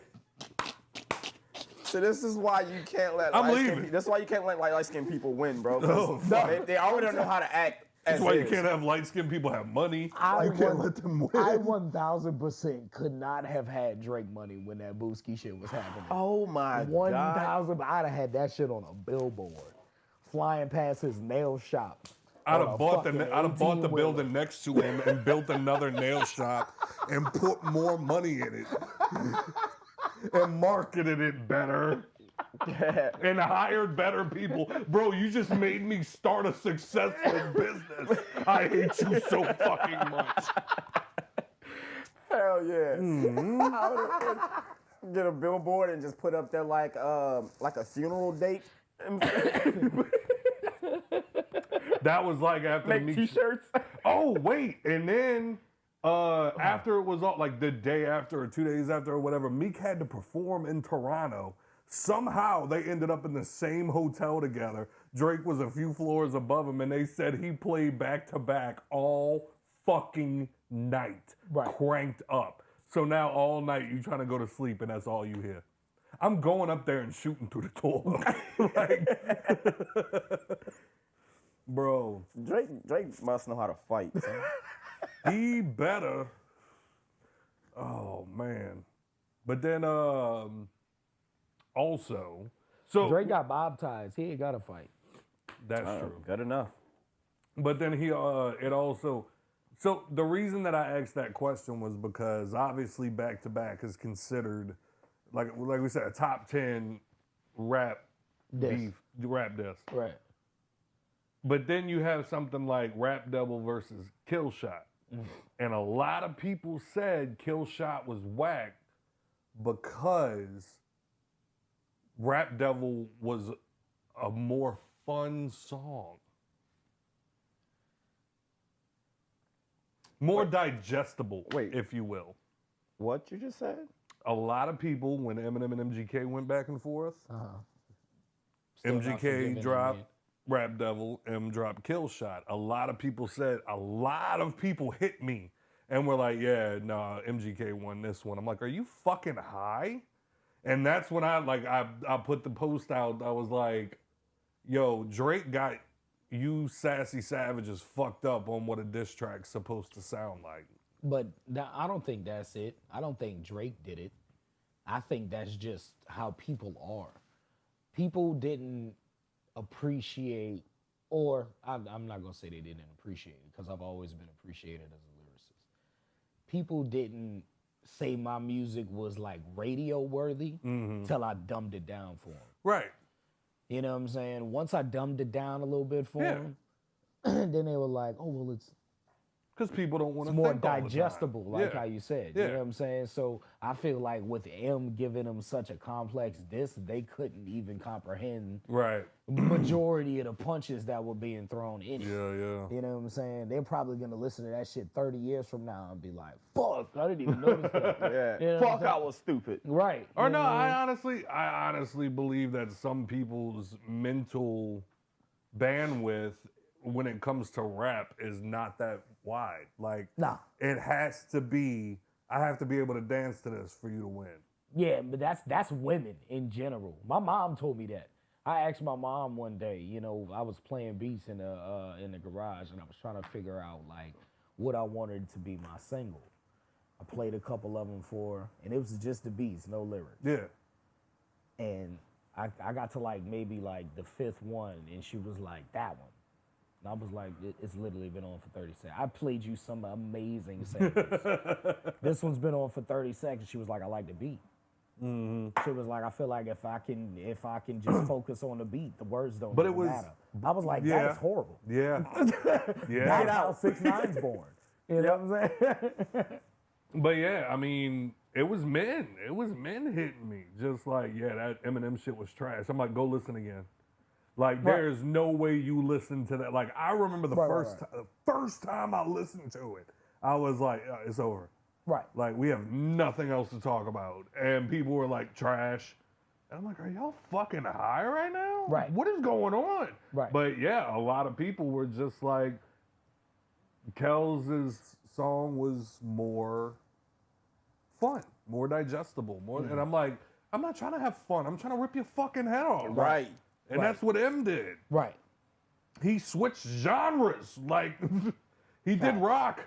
So this is why you can't let I'm light-skinned leaving. That's why you can't let light-skinned people win, bro. 'Cause Oh, fuck. they already don't know how to act. That's as why you is. can't have light-skinned people have money. I You can't won- let them win. I 1000% could not have had Drake money when that Booski shit was happening. Oh my 1000. I'd have had that shit on a billboard, flying past his nail shop. I'd on have a bought fucking the 18-wheeler. building next to him and built another nail shop and put more money in it and marketed it better and hired better people. Bro, you just made me start a successful business. I hate you so fucking much. Hell yeah. I would've- Get a billboard and just put up there like a funeral date. That was like after the Make Meek t-shirts. Oh, wait. And then after it was all like the day after or 2 days after or whatever, Meek had to perform in Toronto. Somehow they ended up in the same hotel together. Drake was a few floors above him, and they said he played back to back all fucking night, Right. cranked up. So now all night you trying to go to sleep, and that's all you hear. I'm going up there and shooting through the door. Like, bro, Drake must know how to fight. son. he better. Oh man. But then also, so Drake got bob ties. He ain't got to fight. that's true. Good enough. But then he it also, so the reason that I asked that question was because obviously back to back is considered like we said a top 10 rap Diss. rap disc. Right. But then you have something like Rap Devil versus Kill Shot. And a lot of people said Kill Shot was whack because Rap Devil was a more fun song. More digestible, if you will. What you just said? A lot of people, when Eminem and MGK went back and forth, Still not forgiving MGK him, dropped man. Rap Devil, M dropped Kill Shot. A lot of people said, a lot of people hit me and were like, yeah, nah, MGK won this one. I'm like, are you fucking high? And that's when I put the post out. I was like, yo, Drake got you sassy savages fucked up on what a diss track's supposed to sound like. But I don't think that's it. I don't think Drake did it. I think that's just how people are. People didn't appreciate, or I'm not going to say they didn't appreciate it, because I've always been appreciated as a lyricist. People didn't say my music was like radio worthy till I dumbed it down for them. Right. You know what I'm saying? Once I dumbed it down a little bit for them, then they were like, oh, well, it's because people don't want to more think all the time. digestible, like how you said. Yeah. You know what I'm saying? So I feel like with M giving them such a complex diss, they couldn't even comprehend majority of the punches that were being thrown in it. Yeah. You know what I'm saying? They're probably gonna listen to that shit 30 years from now and be like, fuck, I didn't even notice that. Yeah. You know what I'm Fuck, I was stupid. Right. Or You no, know what I I mean? honestly believe that some people's mental bandwidth when it comes to rap is not that wide. Like, it has to be, I have to be able to dance to this for you to win. Yeah, but that's women in general. My mom told me that. I asked my mom one day, you know, I was playing beats in the garage, and I was trying to figure out like what I wanted to be my single. I played a couple of them for her, and it was just the beats, no lyrics. Yeah. And I got to like maybe like the fifth one, and she was like, that one. And I was like, it's literally been on for 30 seconds. I played you some amazing samples. This one's been on for 30 seconds. She was like, I like the beat. She was like, I feel like if I can just focus on the beat, the words don't even matter. I was like, that is horrible. Yeah. That's how 6ix9ine's born. You know what I'm saying? But yeah, I mean, it was men. It was men hitting me. Just like, yeah, that Eminem shit was trash. I'm like, go listen again. Like, there's no way you listen to that. Like, I remember the first time I listened to it, I was like, it's over. Right. Like, we have nothing else to talk about. And people were like, trash. And I'm like, are y'all fucking high right now? Right. What is going on? Right. But yeah, a lot of people were just like, Kells' song was more fun, more digestible, more. And I'm like, I'm not trying to have fun. I'm trying to rip your fucking head off. Right. And that's what M did. Right. He switched genres. Like, he did rock.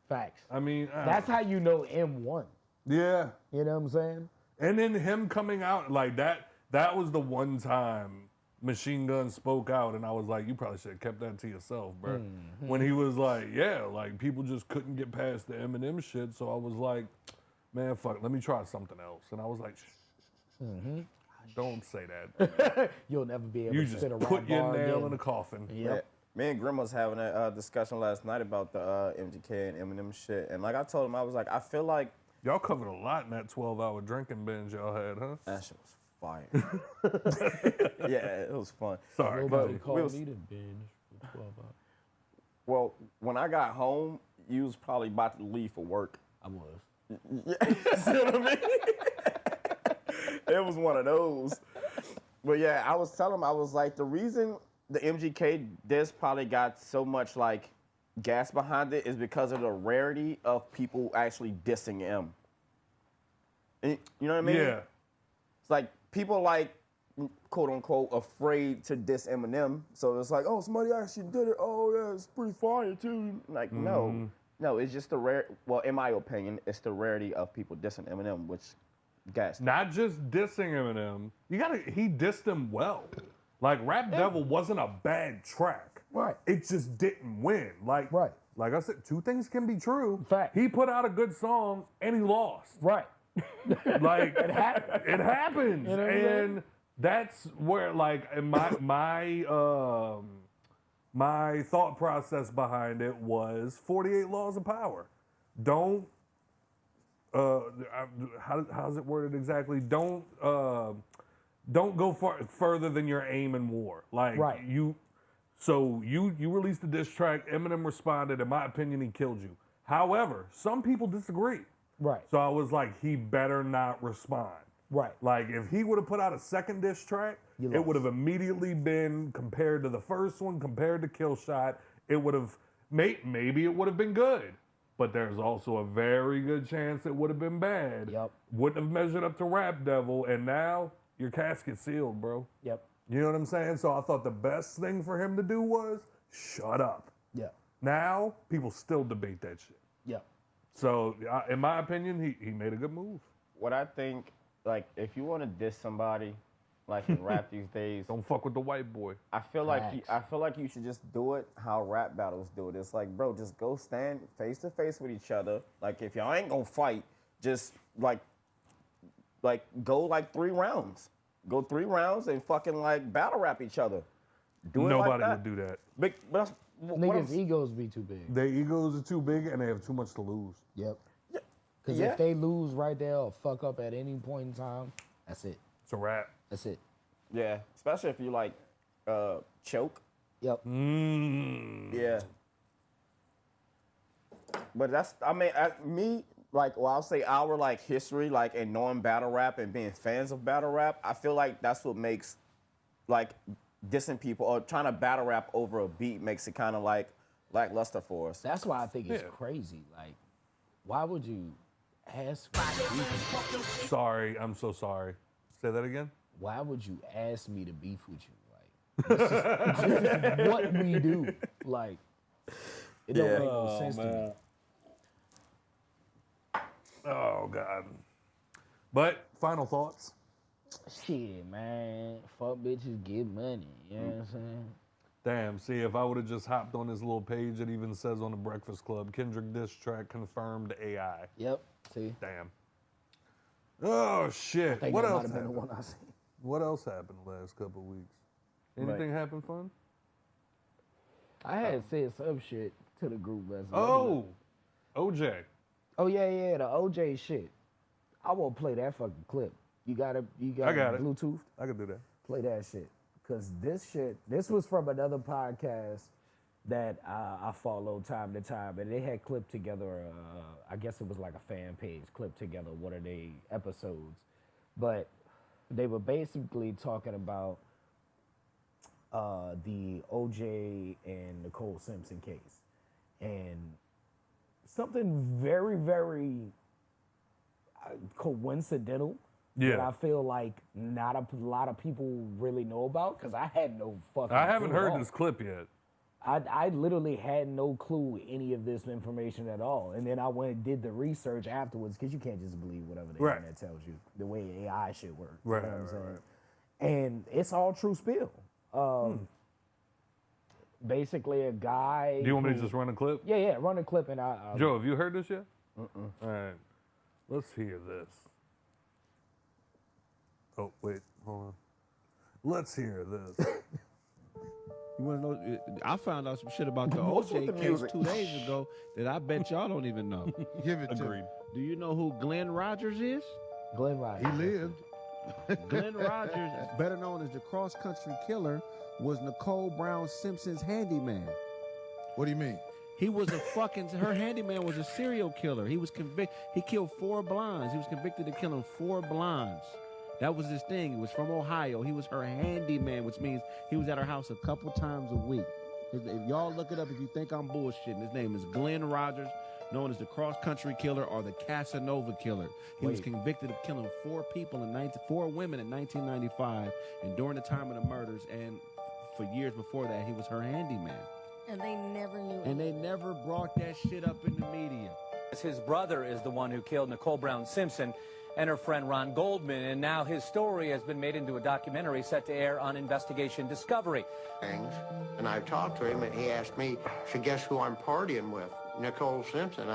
Facts. I mean, that's how you know M won. Yeah. You know what I'm saying? And then him coming out like that was the one time Machine Gun spoke out, and I was like, you probably should have kept that to yourself, bro. When he was like, yeah, like people just couldn't get past the Eminem shit, so I was like, man, fuck, let me try something else. And I was like, don't say that. You'll never be able You to just spit a put rap your bar nail again. in the coffin. Yep. Me and Grim was having a discussion last night about the MGK and Eminem shit, and like I told him, I was like, I feel like Y'all covered a lot in that 12-hour drinking binge y'all had, huh? that shit was fire. Yeah, it was fun. Sorry, Nobody Cody. called me to binge for 12 hours. Well, when I got home, you was probably about to leave for work. I was. Yeah, you see what I mean? It was one of those. But yeah, I was telling him, I was like, the reason the MGK diss probably got so much like gas behind it is because of the rarity of people actually dissing M. And, you know what I mean? Yeah. It's like people like, quote unquote, afraid to diss Eminem. So it's like, oh, somebody actually did it. Oh yeah, it's pretty fire too. Like, no, it's just the rare. Well, in my opinion, it's the rarity of people dissing Eminem, which gas. Not just dissing Eminem. He dissed him well. Like, Rap Devil wasn't a bad track. Right. It just didn't win. Like, like I said, two things can be true. Fact. He put out a good song and he lost. Right. Like, It happens. It happens. You know what I'm saying? And that's where, like, my thought process behind it was 48 Laws of Power. Don't, how's it worded exactly? Don't go further than your aim in war. Like, you released the diss track, Eminem responded, in my opinion, he killed you. However, some people disagree. Right. So I was like, he better not respond. Right. Like, if he would have put out a second diss track, it would have immediately been compared to the first one, compared to Kill Shot. It would have, maybe it would have been good. but there's also a very good chance it would have been bad. Yep. Wouldn't have measured up to Rap Devil, and now your casket's sealed, bro. Yep. You know what I'm saying? So I thought the best thing for him to do was shut up. Yeah. Now, people still debate that shit. Yeah. So, in my opinion, he made a good move. What I think, like, if you want to diss somebody, like in rap these days, Don't fuck with the white boy. I feel like you should just do it how rap battles do it. It's like, bro, just go stand face to face with each other. Like, if y'all ain't gonna fight, just like go like 3 rounds. Go 3 rounds and fucking like battle rap each other. Do it Nobody like that. would do that. But that's what Niggas' I'm- egos be too big. Their egos are too big and they have too much to lose. Yep. Because Yeah. if they lose right there or fuck up at any point in time, that's it. It's a wrap. That's it. Yeah, especially if you like choke. Yep. Yeah. But that's, I mean, me, like, well, I'll say our, like, history, like, and knowing battle rap and being fans of battle rap, I feel like that's what makes, like, dissing people or trying to battle rap over a beat makes it kind of, like, lackluster for us. That's why I think it's crazy. Like, why would you ask me to beef? Sorry, I'm so sorry. Say that again? Why would you ask me to beef with you? Like, this is what we do. Like, it don't make no sense to me. Oh, God. But, final thoughts? Shit, man. Fuck bitches, get money. You know what I'm saying? Damn, see, if I would have just hopped on this little page, it even says on the Breakfast Club, Kendrick diss track confirmed AI. Yep. See? Damn. Oh, shit. I think What that might else have been the happened? one I seen. What else happened the last couple of weeks? Anything happen fun? I had said some shit to the group last night. Oh, OJ. Oh yeah, the OJ shit. I won't play that fucking clip. You got it. I got it. Bluetooth. I could do that. Play that shit. Cause this was from another podcast that I follow time to time, and they had clipped together. I guess it was like a fan page clipped together one of their episodes, but they were basically talking about the OJ and Nicole Simpson case, and something very, very coincidental that I feel like not a lot of people really know about, because I had no fucking I haven't clue at heard all. this clip yet. I literally had no clue any of this information at all. And then I went and did the research afterwards, because you can't just believe whatever the internet tells you, the way AI shit works. Right, you know what I'm saying? right. And it's all true spill. Basically, a guy. Do you want me to just run a clip? Yeah, run a clip and I'll Joe, have you heard this yet? All right. Let's hear this. Oh, wait. Hold on. Let's hear this. You want to know? I found out some shit about the OJ case 2 days ago that I bet y'all don't even know. Give it to Agreed. me. Do you know who Glenn Rogers is? Glenn Rogers. He lived. Glenn Rogers, better known as the cross-country killer, was Nicole Brown Simpson's handyman. What do you mean? He was her handyman was a serial killer. He was convicted. He killed 4 blondes. He was convicted of killing 4 blondes. That was his thing. He was from Ohio. He was her handyman, which means he was at her house a couple times a week. If y'all look it up, if you think I'm bullshitting, his name is Glenn Rogers, known as the cross-country killer or the Casanova killer. He was convicted of killing 4 people 4 women in 1995, and during the time of the murders, and for years before that, he was her handyman. And they never knew. And they never brought that shit up in the media. His brother is the one who killed Nicole Brown Simpson and her friend Ron Goldman, and now his story has been made into a documentary set to air on Investigation Discovery. And I talked to him, and he asked me, so guess who I'm partying with? Nicole Simpson.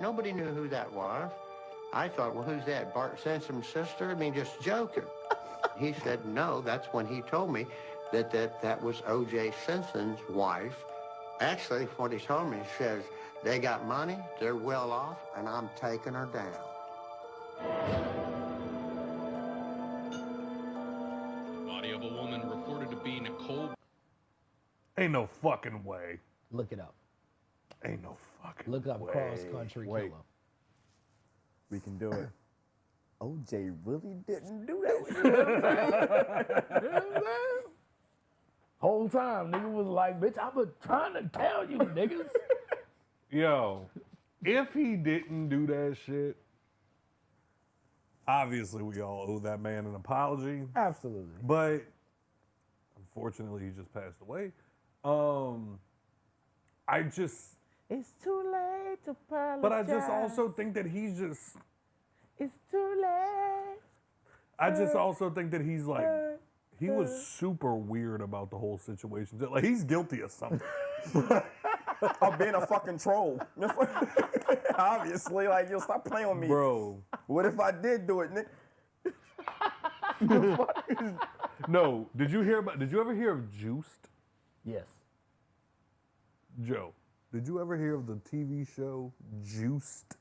Nobody knew who that was. I thought, well, who's that? Bart Simpson's sister? I mean, just joking. He said, no, that's when he told me that was O.J. Simpson's wife. Actually, what he told me, he says, they got money, they're well off, and I'm taking her down. The body of a woman reported to be Nicole. Ain't no fucking way. Look it up. Ain't no fucking Look up way. cross-country killer. We can do it. OJ really didn't do that. Whole time, nigga was like, bitch, I was trying to tell you, niggas. Yo, if he didn't do that shit, obviously we all owe that man an apology. Absolutely. But unfortunately, he just passed away. It's too late to apologize. But I just also think that he's just. It's too late. I just also think that he's like, he was super weird about the whole situation. Like, he's guilty of something. Of being a fucking troll. Obviously, like, you'll stop playing with me. Bro. What if I did do it, Nick? No, did you ever hear of Juiced? Yes. Joe, did you ever hear of the TV show Juiced?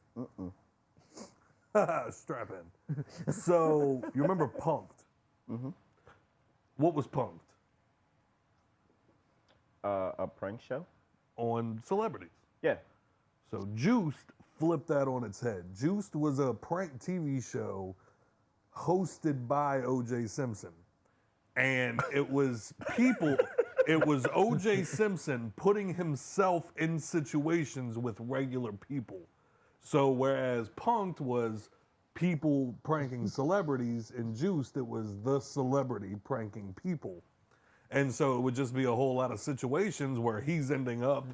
Strap in. So, you remember Punk'd? Mm-hmm. What was Punk'd? A prank show? On celebrities. Yeah. So Juiced flipped that on its head. Juiced was a prank TV show hosted by O.J. Simpson. And it was it was O.J. Simpson putting himself in situations with regular people. So whereas Punk'd was people pranking celebrities, in Juiced it was the celebrity pranking people. And so it would just be a whole lot of situations where he's ending up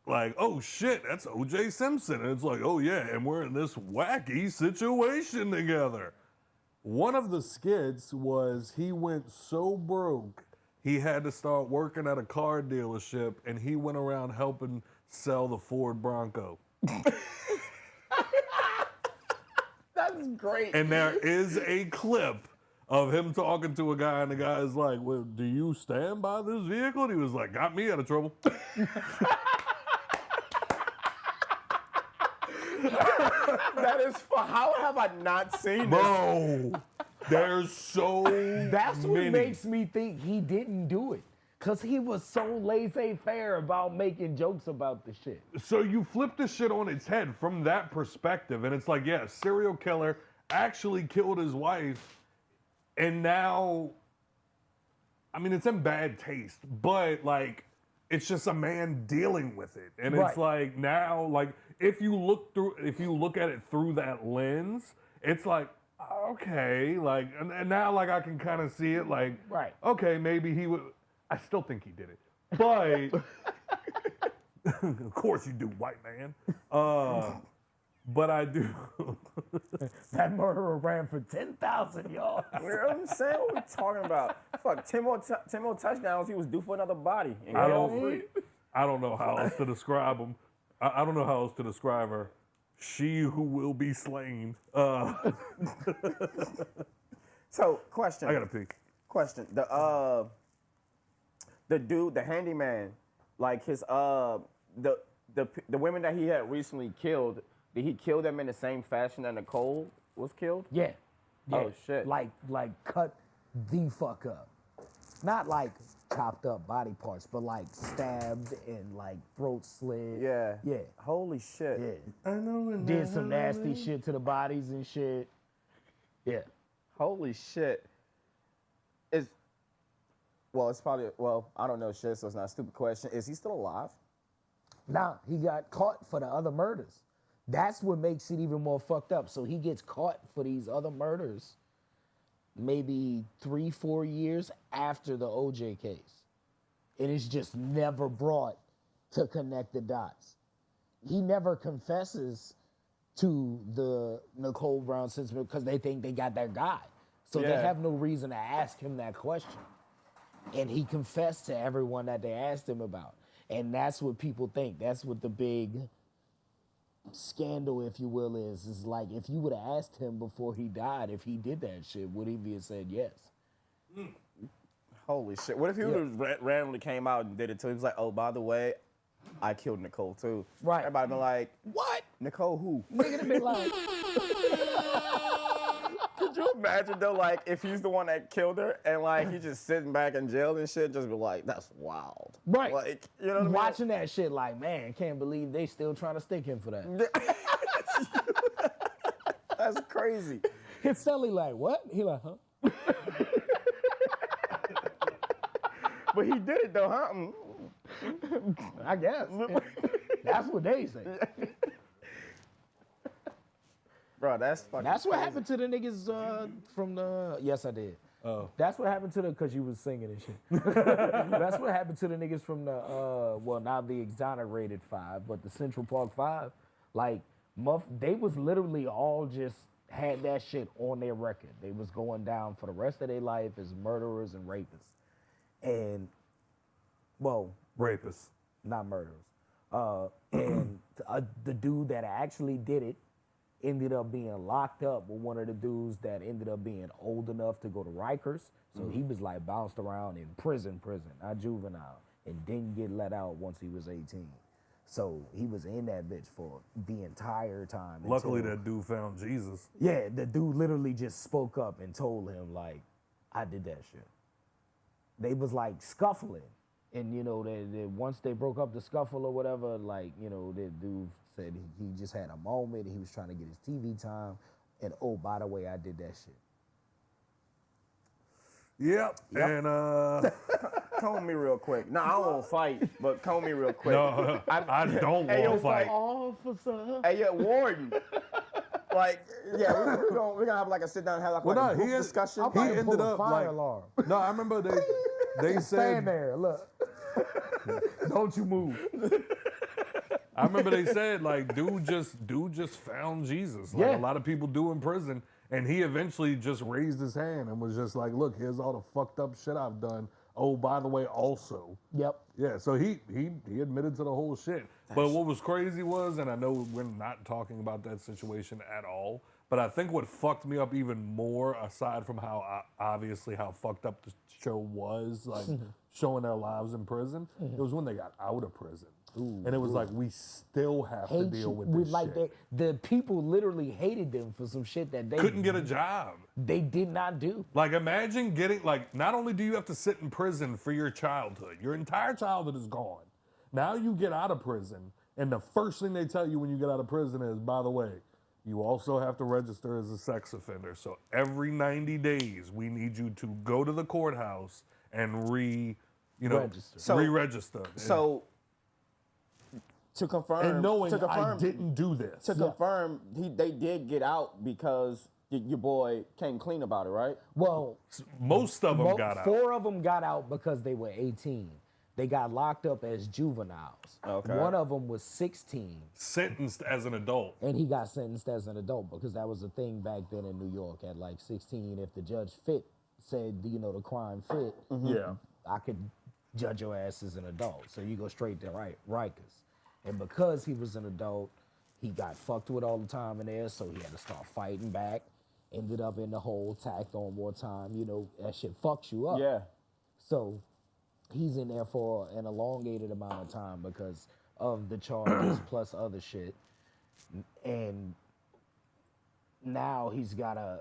like, oh shit, that's O.J. Simpson. And it's like, oh yeah, and we're in this wacky situation together. One of the skits was he went so broke, he had to start working at a car dealership, and he went around helping sell the Ford Bronco. That's great. And there is a clip of him talking to a guy, and the guy is like, well, do you stand by this vehicle? And he was like, got me out of trouble. That is, how have I not seen this? Bro, there's so That's what many. makes me think he didn't do it. Because he was so laissez-faire about making jokes about the shit. So you flip the shit on its head from that perspective, and it's like, yeah, serial killer actually killed his wife, and now, I mean, it's in bad taste, but like, it's just a man dealing with it. And it's like, now, like, if you look at it through that lens, it's like, okay, like, and now, like, I can kind of see it, like, okay, maybe he would. I still think he did it, but of course you do, white man. But I do. That murderer ran for 10,000 yards. You know what I'm saying? What we talking about? Fuck, 10 more touchdowns, he was due for another body. And I don't know how else to describe him. I don't know how else to describe her. She who will be slain. So, question. I gotta pee. Question. The dude, the handyman, like his the women that he had recently killed, did he kill them in the same fashion that Nicole was killed? Yeah. Oh shit. Like cut the fuck up. Not like chopped up body parts, but like stabbed and like throat slit. Yeah. Yeah. Holy shit. Yeah. Did some nasty shit to the bodies and shit. Yeah. Holy shit. It's probably, I don't know shit, so it's not a stupid question. Is he still alive? Nah, he got caught for the other murders. That's what makes it even more fucked up. So he gets caught for these other murders maybe 3-4 years after the OJ case. And it's just never brought to connect the dots. He never confesses to the Nicole Brown Simpson because they think they got their guy. So they have no reason to ask him that question. And he confessed to everyone that they asked him about. And that's what people think. That's what the big scandal, if you will, is. Is like, if you would have asked him before he died, if he did that shit, would he have said yes? Holy shit. What if he randomly came out and did it too? He was like, oh, by the way, I killed Nicole too. Right. Everybody been like, what? Nicole who? Nigga been like... Could you imagine though, like, if he's the one that killed her and like he's just sitting back in jail and shit, just be like, that's wild. Right. Like, you know what I mean? Watching that shit like, man, can't believe they still trying to stick him for that. That's crazy. His celly like, what? He like, huh? But he did it though, huh? I guess. That's what they say. Bro, that's fucking That's what crazy. happened to the niggas from the. Yes, I did. Oh. That's what happened to the, because you was singing and shit. That's what happened to the niggas from the, well, not the exonerated 5, but the Central Park 5. Like, they was literally all just had that shit on their record. They was going down for the rest of their life as murderers and rapists. And, well, Rapists. not murderers. And the dude that actually did it ended up being locked up with one of the dudes that ended up being old enough to go to Rikers. So he was like bounced around in prison, not juvenile, and didn't get let out once he was 18. So he was in that bitch for the entire time. Luckily, that dude found Jesus. Yeah, the dude literally just spoke up and told him, like, I did that shit. They was like scuffling. And, you know, they once they broke up the scuffle or whatever, like, you know, the dude said he just had a moment. He was trying to get his TV time. And, oh, by the way, I did that shit. Yep. And, Comb me real quick. No, I won't fight, but comb me real quick. No, I don't Hey, yo, want to fight. Officer. Hey, yeah, Warden. Like, yeah, we're gonna have like a sit down and have like, Well, a no, group he is- discussion. he ended up fire like, alarm. no, I remember they said, Stand there, look. Don't you move. I remember they said, like, dude just found Jesus. Like, Yeah. a lot of people do in prison. And he eventually just raised his hand and was just like, look, here's all the fucked up shit I've done. Oh, by the way, also. Yep. Yeah, so he admitted to the whole shit. But what was crazy was, and I know we're not talking about that situation at all, but I think what fucked me up even more, aside from how obviously how fucked up the show was, like showing their lives in prison, it was when they got out of prison. And it was like, we still have to deal with this like shit. the people literally hated them for some shit that they Couldn't get a job. They did not do. Like, imagine getting, like, not only do you have to sit in prison for your childhood, your entire childhood is gone. Now you get out of prison, and the first thing they tell you when you get out of prison is, by the way, you also have to register as a sex offender. So every 90 days, we need you to go to the courthouse and re-register. So, to confirm, And knowing I didn't do this. To confirm, they did get out because your boy came clean about it, right? Well, most of them got out. 4 of them got out because they were 18. They got locked up as juveniles. Okay. One of them was 16. Sentenced as an adult. And he got sentenced as an adult because that was a thing back then in New York at like 16. If the judge said, you know, the crime fit, Yeah. I could judge your ass as an adult. So you go straight to Rikers. And because he was an adult, he got fucked with all the time in there, so he had to start fighting back. Ended up in the hole, tacked on more time. You know, that shit fucks you up. Yeah. So he's in there for an elongated amount of time because of the charges plus other shit. And now he's got to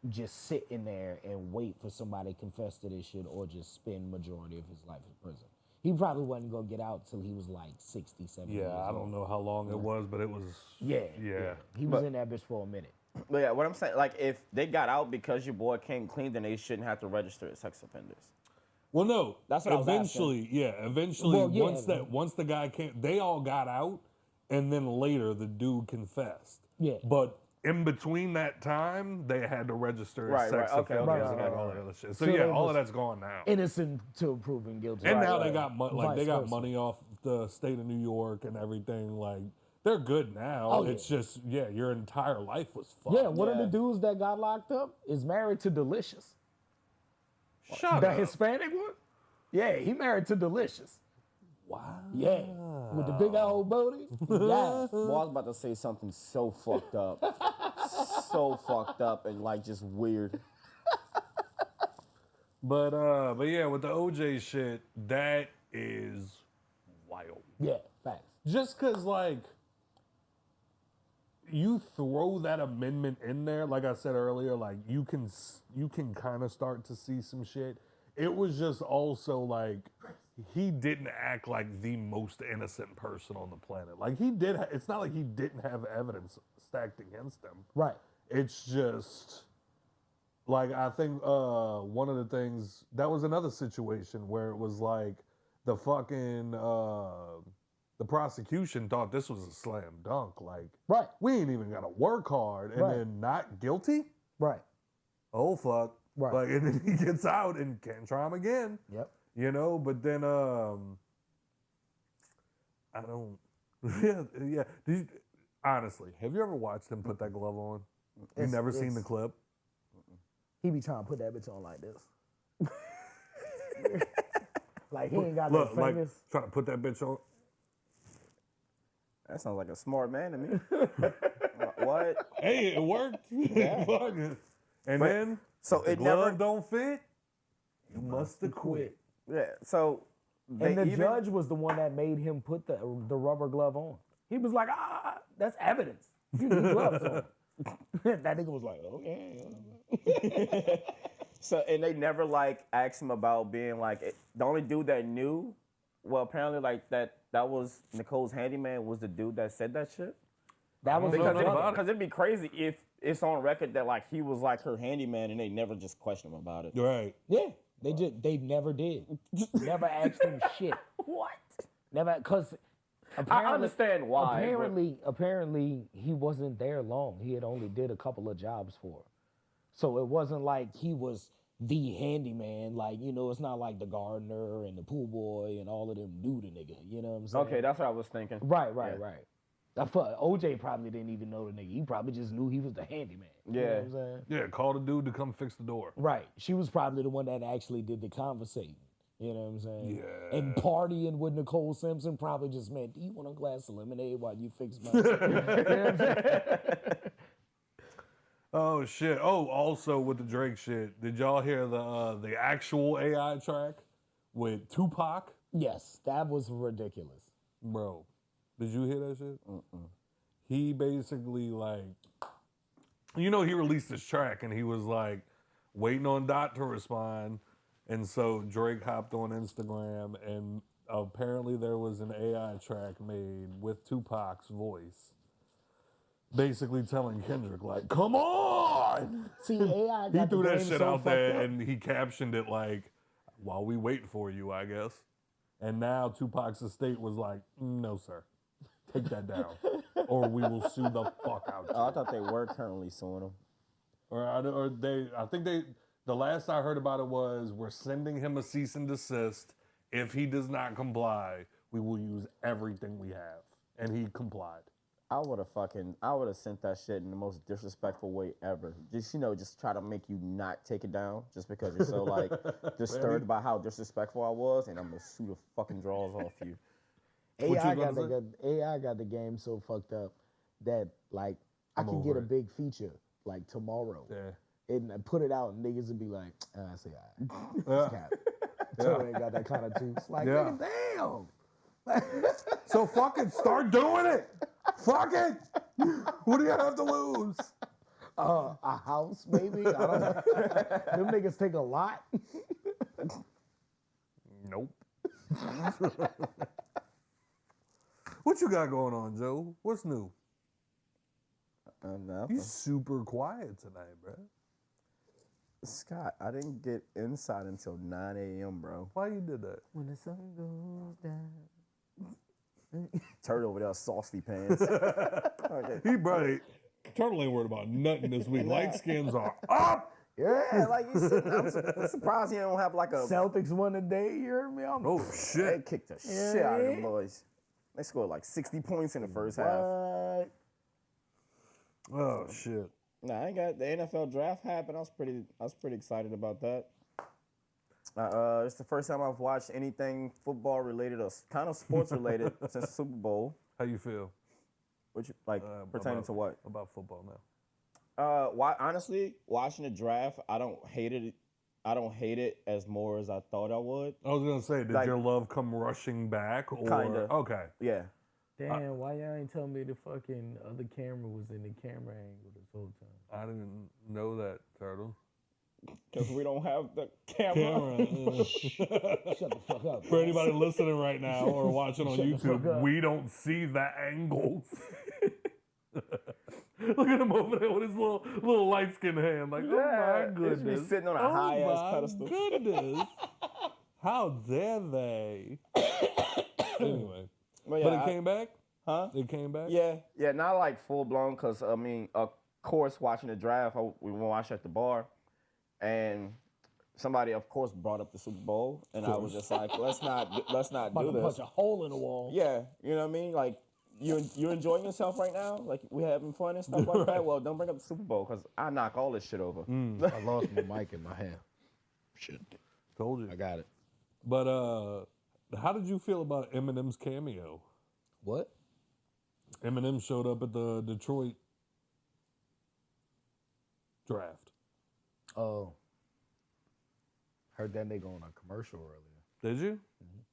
just sit in there and wait for somebody to confess to this shit or just spend majority of his life in prison. He probably wasn't going to get out till he was like 60, 70 years Yeah, I don't old. know how long it was, but it was. Yeah. Yeah. He was in that bitch for a minute. But yeah, what I'm saying, like, if they got out because your boy came clean, then they shouldn't have to register as sex offenders. Well, no. That's what I was eventually, eventually, Well, yeah. once the guy came, they all got out, and then later the dude confessed. Yeah. But in between that time, they had to register as Right, sex right, okay, offenders okay, and okay. all that other shit. So So yeah, they all was of that's gone now. Innocent till proven guilty. And Right, now right. they got Vice they got versa. money off the state of New York and everything. Like, they're good now. Oh, yeah. It's just your entire life was fucked. Yeah, one of the dudes that got locked up is married to Delicious. Shut The up. Hispanic one? Yeah, he married to Delicious. Wow. Yeah, with the big old booty. Yeah. Well, I was about to say something so fucked up. So fucked up and like just weird. But yeah, with the OJ shit, that is wild. Yeah, facts. Just cause like you throw that amendment in there, like I said earlier, like you can kind of start to see some shit. It was just also like he didn't act like the most innocent person on the planet. Like he did. It's not like he didn't have evidence stacked against him. Right. It's just like I think one of the things that was another situation where it was like the fucking the prosecution thought this was a slam dunk. Like, Right. we ain't even got to work hard and Right. then not guilty? Right. Oh, fuck. Right. Like, and then he gets out and can't try him again. Yep. You know, but then, I don't, yeah. Honestly, have you ever watched him put that glove on? You never seen the clip? He be trying to put that bitch on like this. Like he ain't got Look, no like, fingers. trying to put that bitch on. That sounds like a smart man to me. What? Hey, it worked. Yeah. Fuck it. And But- then, so the it glove never- don't fit, you must have quit. Yeah. So And the judge was the one that made him put the rubber glove on. He was like, that's evidence. You need gloves on. That nigga was like, okay. So, and they never like asked him about being like the only dude that knew. Well, apparently, like that was Nicole's handyman was the dude that said that shit. That was because it'd be crazy if it's on record that like he was like her handyman and they never just questioned him about it. Right. Yeah, they never did. Never asked him shit. What? Never, because I understand why. Apparently, he wasn't there long. He had only did a couple of jobs for her. So it wasn't like he was the handyman. Like, you know, it's not like the gardener and the pool boy and all of them knew the nigga. You know what I'm saying? Okay, that's what I was thinking. Right. OJ probably didn't even know the nigga. He probably just knew he was the handyman. You know what I'm saying? Yeah, call the dude to come fix the door. Right. She was probably the one that actually did the conversating. You know what I'm saying? Yeah. And partying with Nicole Simpson probably just meant, do you want a glass of lemonade while you fix my... Oh shit! Oh, also with the Drake shit, did y'all hear the actual AI track with Tupac? Yes, that was ridiculous, bro. Did you hear that shit? He basically like, you know, he released this track and he was like waiting on Dot to respond, and so Drake hopped on Instagram and apparently there was an AI track made with Tupac's voice. Basically telling Kendrick, like, come on! See, AI got He threw the that game shit so out there fucked up. and he captioned it like, while we wait for you, I guess. And now Tupac's estate was like, no, sir. Take that down. Or we will sue the fuck out you. Oh, I thought they were currently suing him. I think the last I heard about it was, we're sending him a cease and desist. If he does not comply, we will use everything we have. And he complied. I would have sent that shit in the most disrespectful way ever. Just try to make you not take it down just because you're so like disturbed by how disrespectful I was, and I'm gonna sue the fucking draws off you. AI got the game so fucked up that like I can get a big feature like tomorrow. Yeah. And I put it out and niggas would be like, I say all right. So ain't got that kind of juice. Like, nigga, damn. So fucking start doing it. Fuck it. What do you have to lose? A house, maybe. I don't know. Them niggas take a lot. Nope. What you got going on, Joe? What's new? Nothing. You super quiet tonight, bro. Scott, I didn't get inside until 9 a.m., bro. Why you did that? When the sun goes down. Turtle over there, saucy pants. Okay. He probably Turtle ain't worried about nothing this week. Lightskins are up. Yeah, like you said, I'm surprised he don't have like a Celtics won today. You heard me? Oh shit! They kicked the shit out of them boys. They scored like 60 points in the first half. Oh shit! Nah, I ain't got the NFL draft happened. I was pretty excited about that. It's the first time I've watched anything football related or kind of sports related since the Super Bowl. How you feel? Which pertaining to what? About football now. Honestly, watching the draft, I don't hate it. I don't hate it as more as I thought I would. I was gonna say, did your love come rushing back? Or kinda. Okay. Yeah. Damn, why y'all ain't tell me the fucking other camera was in the camera angle this whole time? I didn't know that, Turtle. Because we don't have the camera. Shut the fuck up. For anybody listening right now or watching on Shut the fuck YouTube, up. we don't see the angles. Look at him over there with his little light skin hand. Like, oh my goodness. They should be sitting on a high ass pedestal. Goodness. How dare they? Anyway. But But it came back? Huh? It came back? Yeah, not like full blown, because I mean, of course, watching the draft, we watched at the bar, and somebody, of course, brought up the Super Bowl, and I was just like, let's not About do to this. punch a hole in the wall. Yeah, you know what I mean? Like, you're enjoying yourself right now? Like, we having fun and stuff like that? Well, don't bring up the Super Bowl, because I knock all this shit over. I lost my mic in my hand. Shit. Told you. I got it. But how did you feel about Eminem's cameo? What? Eminem showed up at the Detroit draft. Oh. Heard that nigga on a commercial earlier. Did you?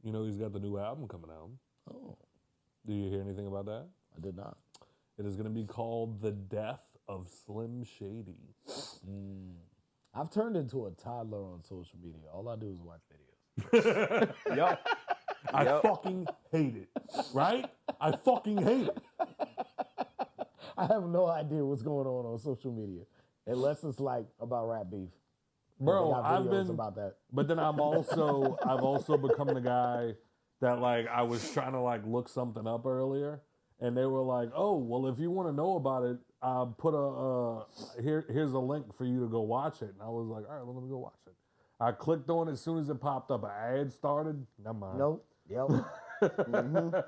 You know he's got the new album coming out. Oh. Do you hear anything about that? I did not. It is going to be called The Death of Slim Shady. I've turned into a toddler on social media. All I do is watch videos. Yup. I fucking hate it. Right? I fucking hate it. I have no idea what's going on social media, unless it's like about rap beef. Bro, They got I've videos been about that. But then I've also become the guy that like I was trying to like look something up earlier, and they were like, "Oh, well, if you want to know about it, put here's a link for you to go watch it." And I was like, "All right, well, let me go watch it." I clicked on it as soon as it popped up. An ad started. Never mind. Nope. Yep.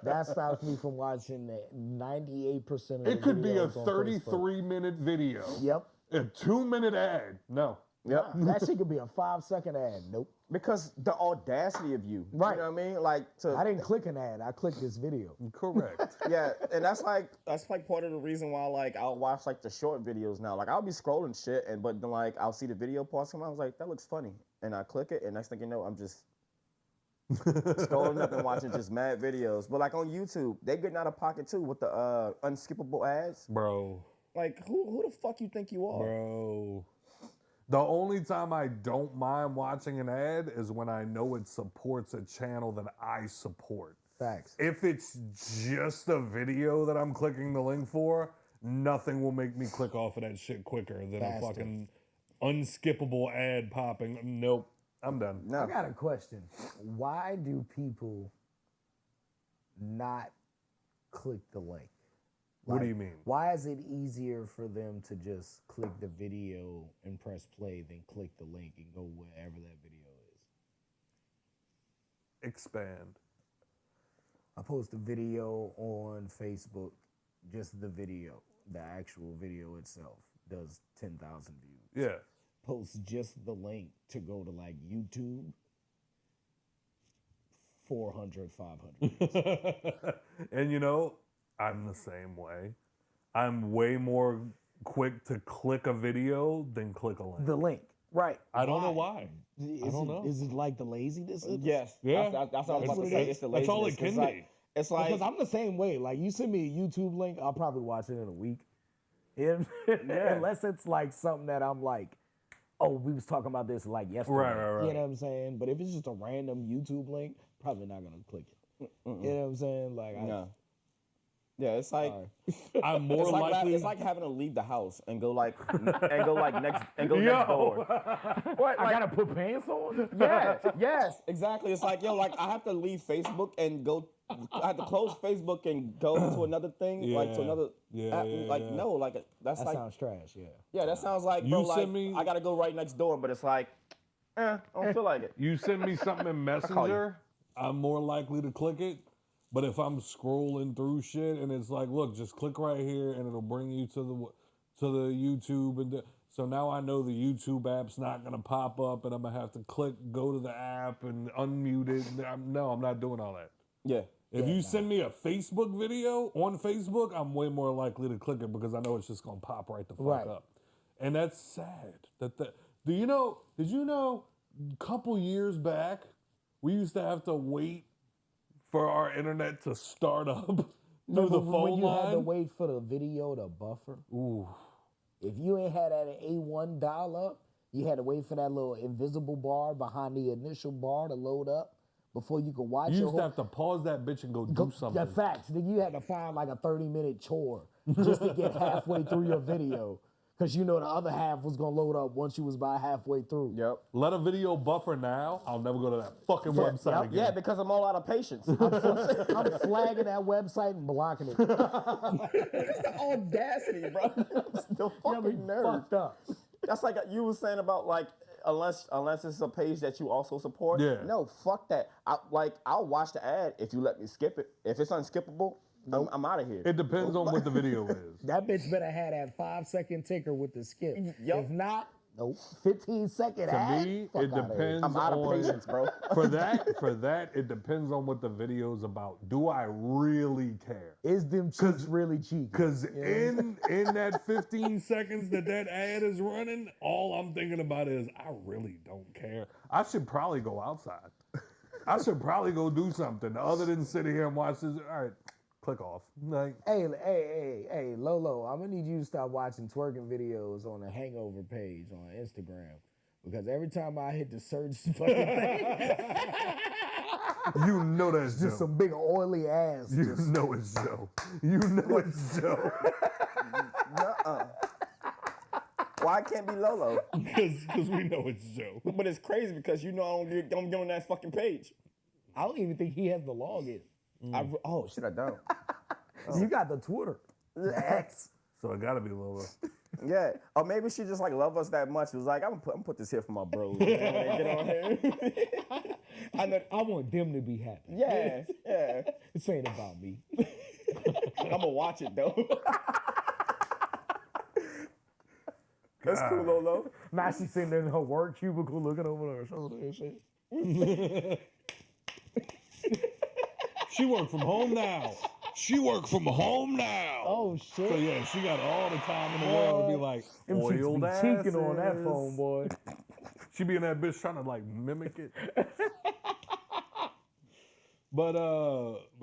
That stops me from watching 98% of the It could be a videos on Facebook. 33-minute video. Yep. A 2-minute ad. No. Yep. That shit could be a 5-second ad. Nope. Because the audacity of you. Right. You know what I mean? Like, I didn't click an ad. I clicked this video. Correct. Yeah, and that's like part of the reason why like I'll watch like the short videos now. Like I'll be scrolling shit, but then like I'll see the video parts come out. I was like, that looks funny, and I click it, and next thing you know, I'm just scrolling up and watching just mad videos. But like on YouTube, they getting out of pocket too with the unskippable ads. Bro. Like who the fuck you think you are? Bro. The only time I don't mind watching an ad is when I know it supports a channel that I support. Facts. If it's just a video that I'm clicking the link for, nothing will make me click off of that shit quicker than a fucking unskippable ad popping. Nope. I'm done. No. I got a question. Why do people not click the link? What do you mean? Why is it easier for them to just click the video and press play than click the link and go wherever that video is? Expand. I post a video on Facebook, just the video, the actual video itself does 10,000 views. Yeah. Post just the link to go to like YouTube, 400, 500. And you know, I'm the same way. I'm way more quick to click a video than click a link. The link, right. I don't know why. I don't know. Is it like the laziness? Yes. Yeah. That's what I was about to say. It's the That's laziness. all it can be. It's like Because I'm the same way. Like, you send me a YouTube link, I'll probably watch it in a week. Unless it's like something that I'm like, oh, we was talking about this like yesterday. Right. You know what I'm saying? But if it's just a random YouTube link, probably not gonna click it. You know what I'm saying? Like, no. Yeah, it's like I'm more likely. It's like having to leave the house and go like next door. What? I gotta put pants on? Yes, exactly. It's like like I have to leave Facebook and go. I have to close Facebook and go to another thing, like to another app. No, like that Sounds trash. Yeah, that sounds like You bro, send like me- I gotta go right next door, but it's like, I don't feel like it. You send me something in Messenger, I'm more likely to click it. But if I'm scrolling through shit and it's like, look, just click right here and it'll bring you to the YouTube, and so now I know the YouTube app's not gonna pop up, and I'm gonna have to go to the app and unmute it. No, I'm not doing all that. Yeah. If you send me a Facebook video on Facebook, I'm way more likely to click it because I know it's just gonna pop right the fuck up. And that's sad. Did you know a couple years back we used to have to wait for our internet to start up through the phone when you line? had to wait for the video to buffer. Ooh. If you ain't had that A1 dial-up, you had to wait for that little invisible bar behind the initial bar to load up before you could watch You your used to have to pause that bitch and go do something. Yeah, facts. Then you had to find like a 30-minute chore just to get halfway through your video. Because you know the other half was gonna load up once you was about halfway through. Yep. Let a video buffer now. I'll never go to that fucking website again. Yeah, because I'm all out of patience. I'm flagging that website and blocking it. Audacity, bro. The fucking nerve. Fucked up. That's like you were saying about like unless it's a page that you also support. Yeah. No, fuck that. I'll watch the ad if you let me skip it. If it's unskippable, I'm out of here. It depends on what the video is. That bitch better have that 5-second ticker with the skip. Yep. If not, nope. 15-second To ad. me, fuck it outta here. depends I'm out of on patience, bro. for that, it depends on what the video's about. Do I really care? Is them cheeks really cheeky? Because in that 15 seconds that ad is running, all I'm thinking about is I really don't care. I should probably go outside. I should probably go do something other than sit here and watch this. All right, click off. Like, Hey, Lolo, I'm gonna need you to stop watching twerking videos on the Hangover page on Instagram. Because every time I hit the search fucking thing, you know that's just Joe. some big oily ass. You know it's Joe. You know it's Joe. Nuh-uh. Why it can't be Lolo? Because we know it's Joe. But it's crazy because you know I don't get on that fucking page. I don't even think he has the login. Oh shit, I don't. You got the Twitter, the X. So it gotta be Lola. Yeah, or maybe she just like love us that much. It was like I'm gonna put this here for my bros. Man. Get on here. I want them to be happy. Yeah. This ain't about me. I'm gonna watch it though. That's cool, Lolo. Now she's sitting in her work cubicle looking over her shoulder and shit. She work from home now. Oh shit. So yeah, she got all the time in the world to be like Them chicks oiled be cheeking on that asses. phone, boy. She be in that bitch trying to like mimic it. But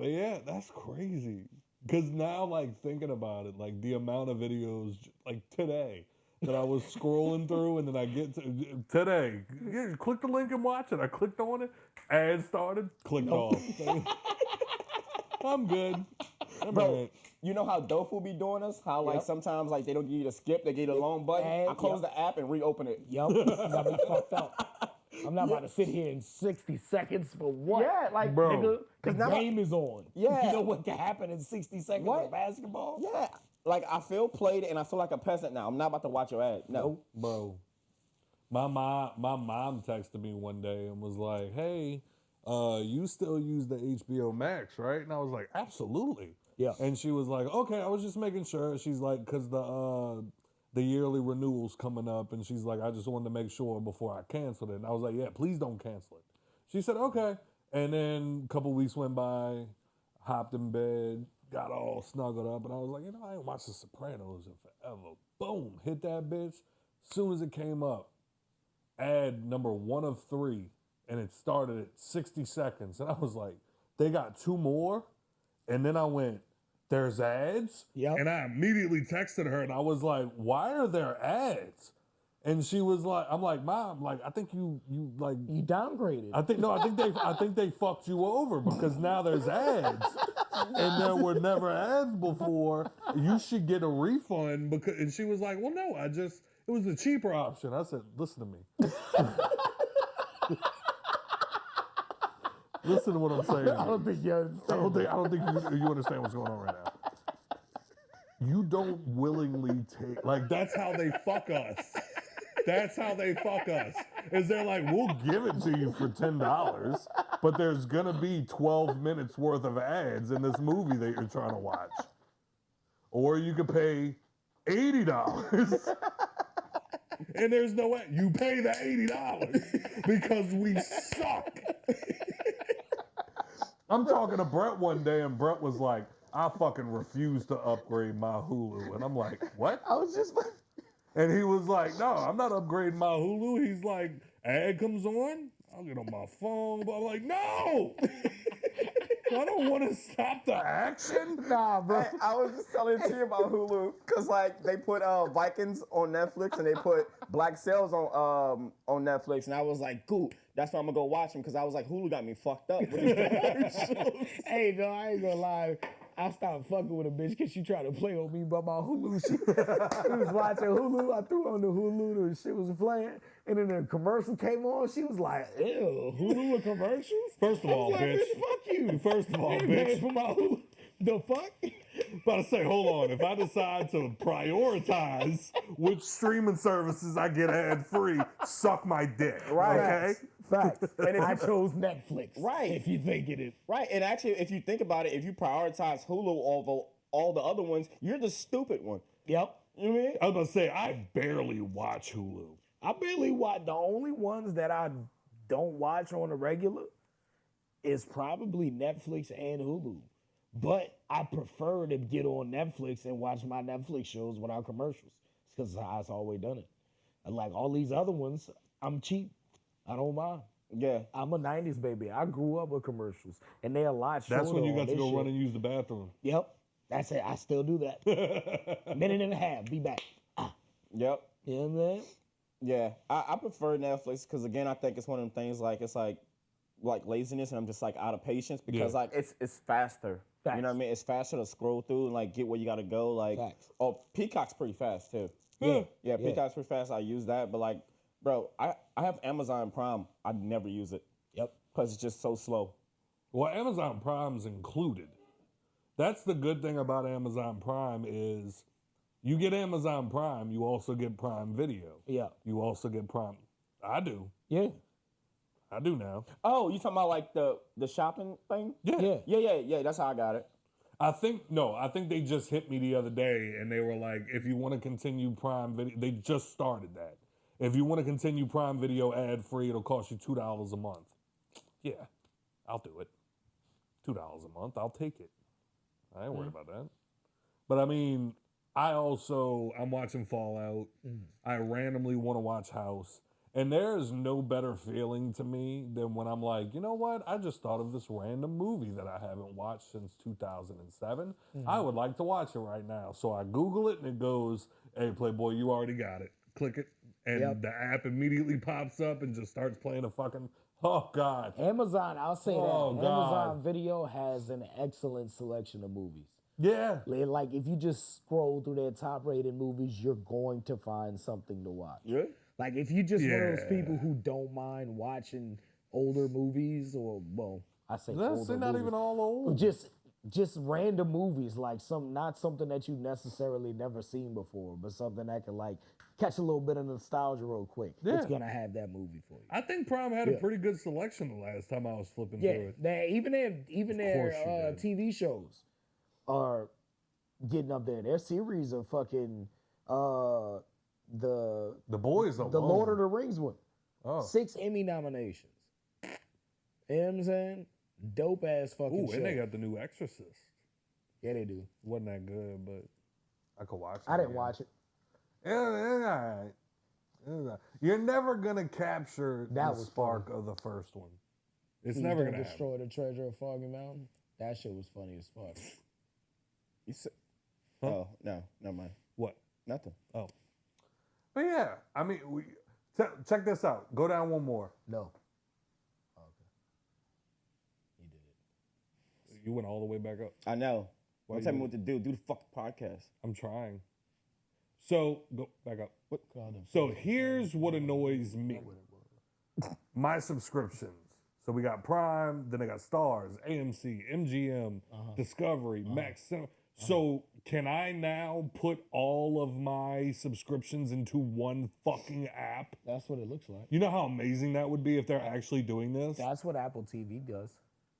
yeah, that's crazy. Cause now like thinking about it, like the amount of videos like today that I was scrolling through and then I get to today. Yeah, click the link and watch it. I clicked on it, ad started, clicked off. I'm good. Bro, you know how Dofu be doing us? How like sometimes like they don't give you the skip, they give you the long button. I close the app and reopen it. Yup, got me fucked up. I'm not about to sit here in 60 seconds for what? Yeah, like Bro. Nigga, the now game is on. Yeah. You know what can happen in 60 seconds What? of basketball? Yeah. Like I feel played and I feel like a peasant now. I'm not about to watch your ad. No. Bro, my mom texted me one day and was like, "Hey, you still use the HBO Max, right?" And I was like, "Absolutely." Yeah. And she was like, "Okay, I was just making sure." She's like, "Cause the yearly renewal's coming up," and she's like, "I just wanted to make sure before I canceled it." And I was like, "Yeah, please don't cancel it." She said, "Okay." And then a couple weeks went by, hopped in bed, got all snuggled up, and I was like, I ain't watched The Sopranos in forever. Boom, hit that bitch. Soon as it came up, ad number 1 of 3, and it started at 60 seconds. And I was like, they got 2 more? And then I went, there's ads? Yep. And I immediately texted her, and I was like, why are there ads? And she was like, I'm like, Mom, like, I think you like... You downgraded. I think they fucked you over because now there's ads. And there were never ads before. You should get a refund because... And she was like, well, no, it was a cheaper option. I said, listen to me. Listen to what I'm saying. I don't think you understand. I don't think you understand what's going on right now. You don't willingly take... Like, that's how they fuck us. That's how they fuck us. Is they're like, we'll give it to you for $10, but there's going to be 12 minutes worth of ads in this movie that you're trying to watch. Or you could pay $80. And there's no way. You pay the $80 because we suck. I'm talking to Brett one day, and Brett was like, I fucking refuse to upgrade my Hulu. And I'm like, what? I was just... And he was like, no, I'm not upgrading my Hulu. He's like, ad comes on, I'll get on my phone. But I'm like, no! I don't want to stop the action. Nah, bro. I was just telling T about Hulu because like they put Vikings on Netflix and they put Black Sails on Netflix, and I was like, cool. That's why I'm gonna go watch them because I was like, Hulu got me fucked up. Hey, no, I ain't gonna lie. I stopped fucking with a bitch because she tried to play on me about my Hulu. She was watching Hulu. I threw on the Hulu. The shit was playing. And then the commercial came on. She was like, ew, Hulu with commercials? First of I all, was like, bitch. Fuck you. First of all, You ain't paying bitch. for my Hulu. The fuck? About to say, hold on. If I decide to prioritize which streaming services I get ad free, suck my dick. Right. Okay. Facts. And if I you- chose Netflix. Right. If you think it is. Right, and actually, if you think about it, if you prioritize Hulu over all the other ones, you're the stupid one. Yep. You know what I mean? I was about to say, I barely watch Hulu. I barely watch. The only ones that I don't watch on a regular is probably Netflix and Hulu. But I prefer to get on Netflix and watch my Netflix shows without commercials. It's because how it's always done it. And like all these other ones, I'm cheap. I don't mind. Yeah. I'm a 90s baby. I grew up with commercials. And they're a lot shorter. That's when you got to on go this run shit. and use the bathroom. Yep. That's it. I still do that. Minute and a half. Be back. Yep. You know what I'm saying? Yeah. I prefer Netflix because, again, I think it's one of them things it's like laziness, and I'm just like out of patience because it's faster. Facts. You know what I mean? It's faster to scroll through and like get where you got to go. Like, Facts. oh, Peacock's pretty fast too. Yeah. Yeah, Peacock's pretty fast. I use that, but like, bro, I have Amazon Prime. I never use it. Yep. Because it's just so slow. Well, Amazon Prime's included. That's the good thing about Amazon Prime is you get Amazon Prime, you also get Prime Video. Yeah. You also get Prime. I do. Yeah. I do now. Oh, you talking about like the shopping thing? Yeah. Yeah. That's how I got it. I think they just hit me the other day and they were like, if you want to continue Prime Video, they just started that. If you want to continue Prime Video ad free, it'll cost you $2 a month. Yeah, I'll do it. $2 a month, I'll take it. I ain't worried about that. But I mean, I'm watching Fallout. I randomly want to watch House. And there is no better feeling to me than when I'm like, you know what? I just thought of this random movie that I haven't watched since 2007. I would like to watch it right now. So I Google it and it goes, hey, Playboy, you already got it. Click it. And the app immediately pops up and just starts playing a fucking, oh, God. Amazon, I'll say Oh, that. God. Amazon Video has an excellent selection of movies. Yeah. Like, if you just scroll through their top-rated movies, you're going to find something to watch. Yeah. Like, if you just one of those people who don't mind watching older movies, or, well, I say older They're not movies, even all old. just random movies, like not something that you've necessarily never seen before, but something that can, like, catch a little bit of nostalgia real quick. Yeah. It's going to have that movie for you. I think Prime had a pretty good selection the last time I was flipping through it. Even their course you did. TV shows are getting up there. Their series of fucking the Boys alone. the Lord of the Rings one. Oh. 6 Emmy nominations. You know what I'm saying? Dope ass fucking Ooh, show. and they got the new Exorcist. Yeah, they do. Wasn't that good, but I could watch it. I didn't watch it. Yeah, it's all right. It's all right. You're never gonna capture That the was spark of the first one. It's He's never gonna happen. destroy the treasure of Foggy Mountain. That shit was funny as fuck. You said, Huh? oh, no, never mind. What? Nothing. Oh. But yeah, I mean, check this out. Go down one more. No. Okay. He did it. You went all the way back up. I know. Why Don't tell you- me what to do. Do the fucking podcast. I'm trying. So go back up. What? So here's what annoys me. My subscriptions. So we got Prime, then I got Stars, AMC, MGM, Discovery, Max. So can I now put all of my subscriptions into one fucking app? That's what it looks like. You know how amazing that would be if they're actually doing this? That's what Apple TV does.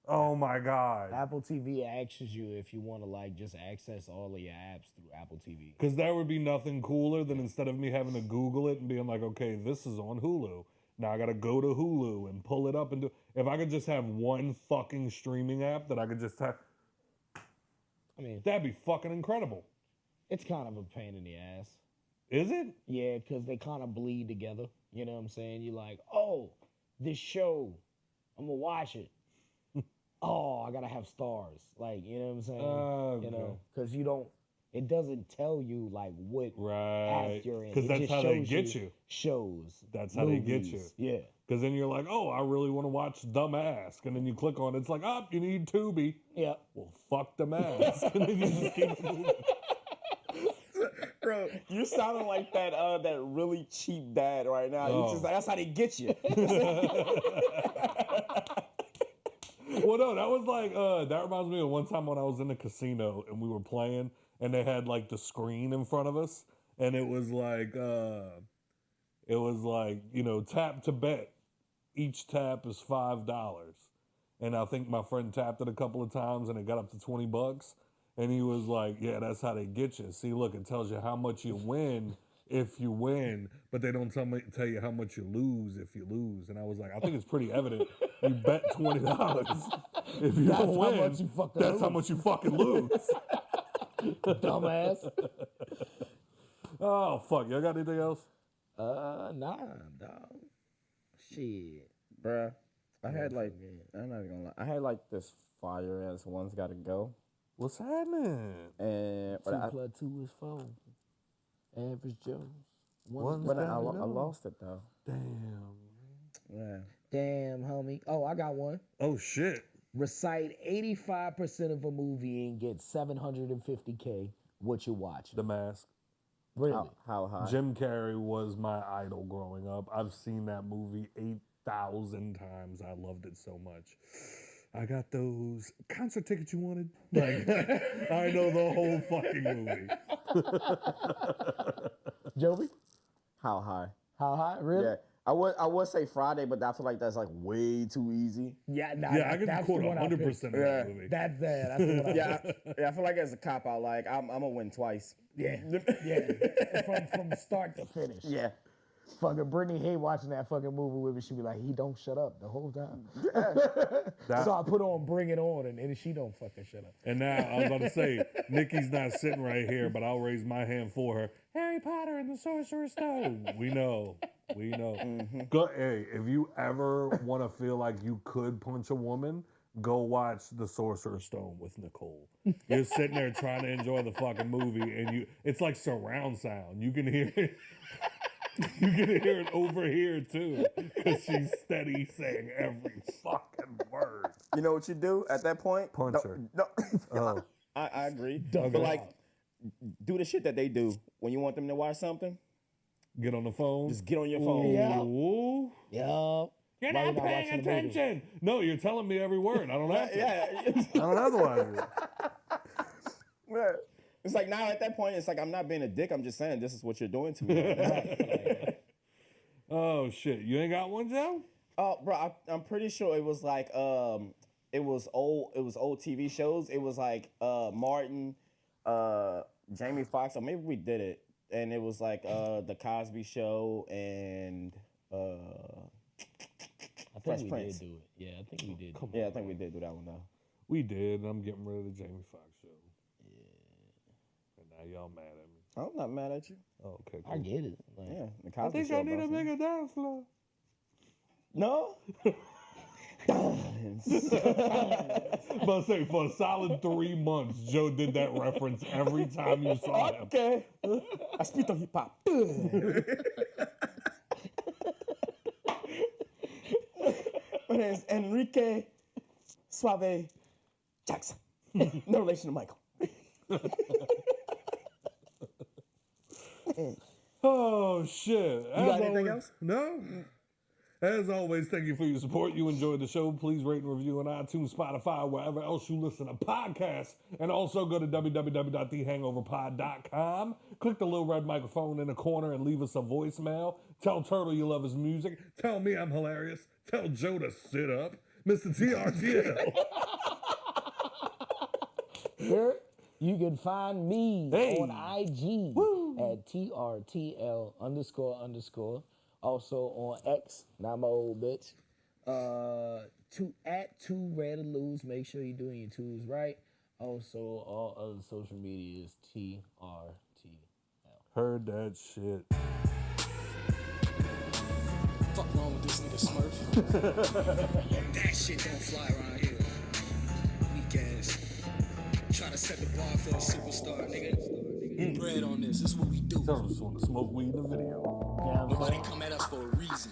Oh my God. Apple TV asks you if you want to, like, just access all of your apps through Apple TV. Because there would be nothing cooler than instead of me having to Google it and being like, okay, this is on Hulu. Now I got to go to Hulu and pull it up and do. If I could just have one fucking streaming app that I could just have. I mean, that'd be fucking incredible. It's kind of a pain in the ass. Is it? Yeah, because they kind of bleed together. You know what I'm saying? You're like, oh, this show, I'm going to watch it. Oh, I got to have Stars. Like, you know what I'm saying? Okay. You know, because you don't, It doesn't tell you like what Right. act you're in. Because It that's just how they shows get you. Shows. That's how they get you. movies. Yeah. Because then you're like, oh, I really want to watch The Mask. And then you click on it. It's like, oh, you need Tubi. Yeah. Well, fuck The Mask. And then you just keep moving. Bro, you're sounding like that really cheap dad right now. You just that's how they get you. Well, no, that was like, that reminds me of one time when I was in the casino and we were playing and they had like the screen in front of us and it was like, you know, tap to bet. Each tap is $5. And I think my friend tapped it a couple of times and it got up to $20. And he was like, yeah, that's how they get you. See, look, it tells you how much you win if you win, but they don't tell you how much you lose if you lose. And I was like, I think it's pretty evident. You bet $20. If you don't win, that's how much you fucking lose. Dumbass. Oh, fuck. Y'all got anything else? Nah, dog. Shit. Bruh, I had like, I'm not even gonna lie. I had like this fire ass One's Gotta Go. What's happening? And 2 plus 2 is 4. Average Joe's. But I lost it though. Damn. Yeah. Damn, homie. Oh, I got one. Oh, shit. Recite 85% of a movie and get $750K. What you watch? The Mask. Really? How high? Jim Carrey was my idol growing up. I've seen that movie 8,000 times. I loved it so much. I got those concert tickets you wanted. Like, I know the whole fucking movie. Joby? How high? How high? Really? Yeah. I would say Friday, but I feel like that's like way too easy. Yeah, nah, Yeah, I can that's quote the one I 100% picked. of that movie. That's the one I picked. Yeah, I feel like it's a cop out. Like I'm gonna win twice. Yeah, from start to finish. Yeah. Fucking Brittany hate watching that fucking movie with me. She be like, he don't shut up the whole time. So I put on Bring It On, and she don't fucking shut up. And now I was about to say, Nikki's not sitting right here, but I'll raise my hand for her. Harry Potter and the Sorcerer's Stone. We know. Go, hey, if you ever want to feel like you could punch a woman, go watch The Sorcerer's Stone with Nicole. You're sitting there trying to enjoy the fucking movie, and it's like surround sound. You can hear it. You can hear it over here too, because she's steady saying every fucking word. You know what you do at that point? Punch her. No. Oh. I agree. Okay. But like, do the shit that they do when you want them to watch something. Get on the phone. Just get on your phone. Ooh. Yeah. You're not paying attention. No, you're telling me every word. I don't have to. I don't have to watch it. Yeah. It's like now at that point, it's like I'm not being a dick. I'm just saying this is what you're doing to me. Oh shit! You ain't got one, Joe? Oh, bro, I'm pretty sure it was like it was old TV shows. It was like Martin, Jamie Foxx, or maybe we did it, and it was like the Cosby Show and Fresh Prince. Did do it. Yeah, I think we did. Yeah, I think we did do that one though. We did. And I'm getting rid of the Jamie Foxx show. And now y'all mad at me. I'm not mad at you. Oh, okay, cool. I get it. Like, Yeah, the I Cosby think Show. I need a bro. bigger dance floor. No. But say for a solid 3 months, Joe did that reference every time you saw him. Okay. I spit on hip hop. My name is Enrique Suave Jackson. No relation to Michael. Oh shit! You got anything else? No. As always, thank you for your support. You enjoyed the show. Please rate and review on iTunes, Spotify, wherever else you listen to podcasts. And also go to www.thehangoverpod.com. Click the little red microphone in the corner and leave us a voicemail. Tell Turtle you love his music. Tell me I'm hilarious. Tell Joe to sit up. Mr. TRTL. Here, you can find me on IG at TRTL__. Also on X, not my old bitch. At 2Redaloos. Make sure you're doing your twos right. Also, all other social media is TRTL. Heard that shit. Fuck wrong with this nigga Smurf? That shit don't fly around here. Weak ass. Trying to set the bar for a superstar, nigga. bread on this. This is what we do. Turtle just want to smoke weed in the video. Yeah, Nobody come at us for a reason.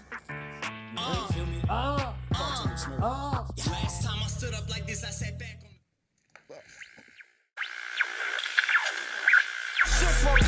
You feel me? Talk to him, Smurf. Last time I stood up like this, I sat back on. Just woke